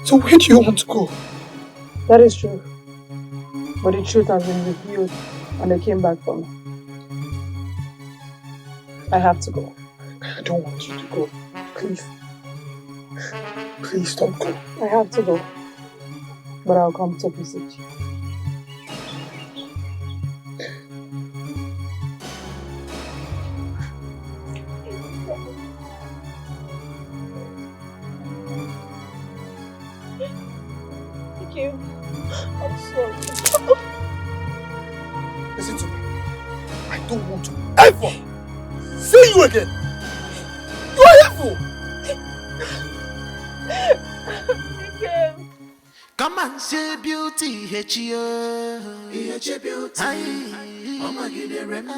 So where do you want to go? That is true. But the truth has been revealed and they came back for me. I have to go. I don't want you to go. Please. Please don't go. I have to go. But I'll come to visit you. Thank you. I'm sorry. Listen to me. I don't want to ever see you again. You are evil. Come and say beauty, Ihechi. Ihechi beauty. Oh my God, remember.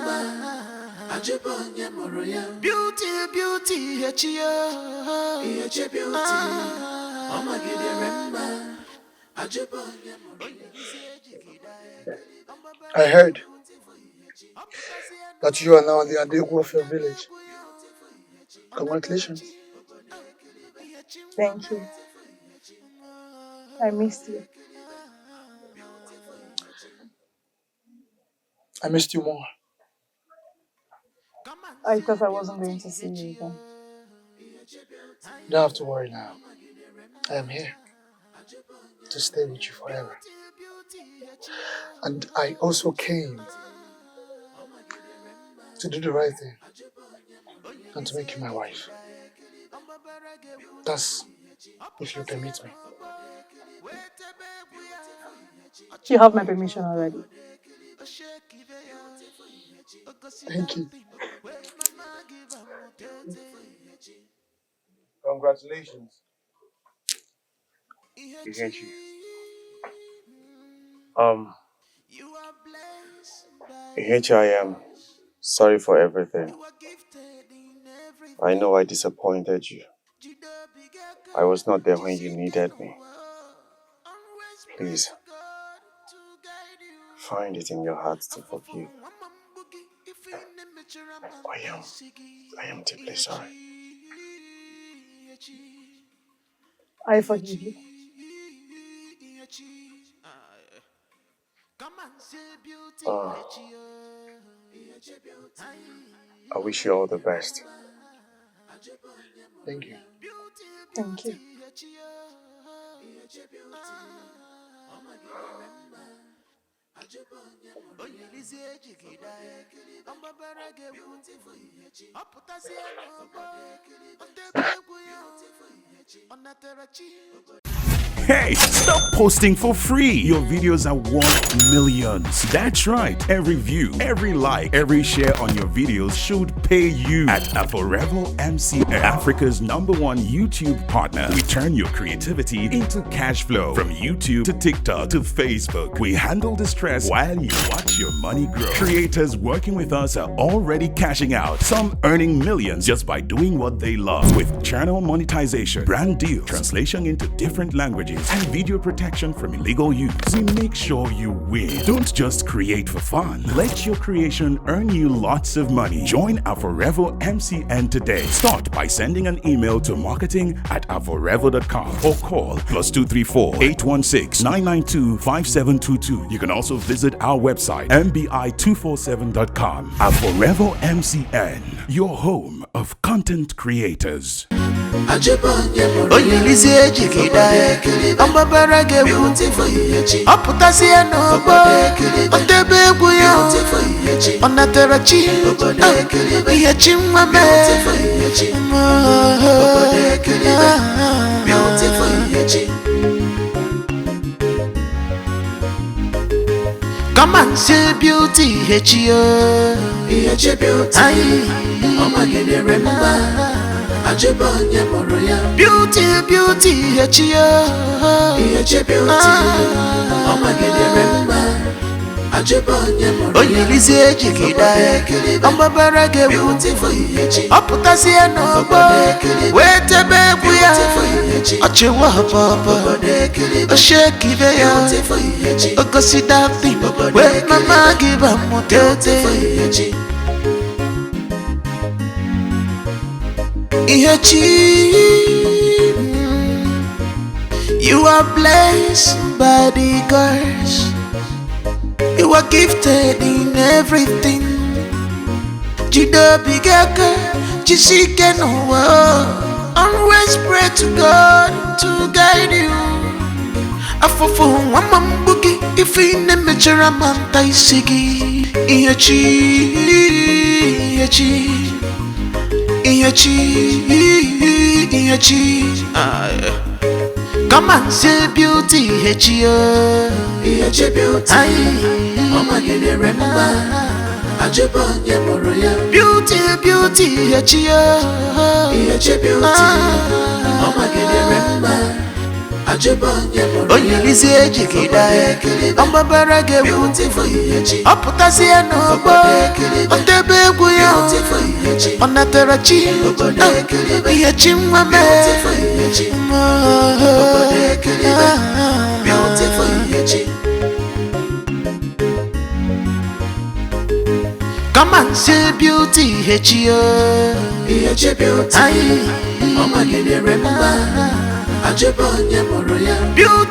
Beauty, beauty, Ihechi. Ihechi beauty. Oh my God, remember. I heard that you are now the Adegu of your village. Congratulations. Thank you. I missed you. I missed you more. I thought I wasn't going to see you again. You don't have to worry now. I am here to stay with you forever. And I also came to do the right thing and to make you my wife. That's if you permit me. You have my permission already. Thank you. Congratulations. Ihechi. Ihechi, I am sorry for everything. I know I disappointed you. I was not there when you needed me. Please, find it in your heart to forgive. I am deeply sorry. I forgive you. I wish you all the best. Thank you. Thank you. Hey, stop posting for free. Your videos are worth millions. That's right. Every view, every like, every share on your videos should pay you. At Forever MCN, Africa's #1 YouTube partner, we turn your creativity into cash flow. From YouTube to TikTok to Facebook, we handle the stress while you watch your money grow. Creators working with us are already cashing out, some earning millions just by doing what they love. With channel monetization, brand deals, translation into different languages, and video protection from illegal use, we make sure you win. Don't just create for fun. Let your creation earn you lots of money. Join our Forever MCN today. Start by sending an email to marketing@forever.com or call +234 816 992 5722. You can also visit our website mbi247.com. Our Forever MCN, your home of content creators. Oyilizie jigida Ambabara gebu Oputasie nobo Otebe egwu ya Onatarachi Ihechi mwame Come and say beauty Ihechi Ihechi beauty Oh my God, remember Beauty, beauty, Ihechi Ihechi beauty Oh my God, remember Oyilizie jigida Ambabara gebu Oputasie nobo Wetebe egwu ya Ochewa papa Oshekive ya Ogosi that thing When mama give am motete Ihechi, you are blessed by the gods. You are gifted in everything. Jido bigaka, jisike no. Always pray to God to guide you. Afofu wamambuki ifine mechera manta isigi. Ihechi, Ihechi. Ihechi, Ihechi. Come and say beauty, Ihechi. Ihechi beauty. Oh my God, remember. Beauty, beauty, Ihechi. Ihechi beauty. Oh my God, remember. Oyilizie jigida Ambabara gebu Oputasie nobo Otebe egwu ya Onatarachi Ihechi mwame Come and say beauty Ihechi Ihechi beauty Oh my God, remember Beauty,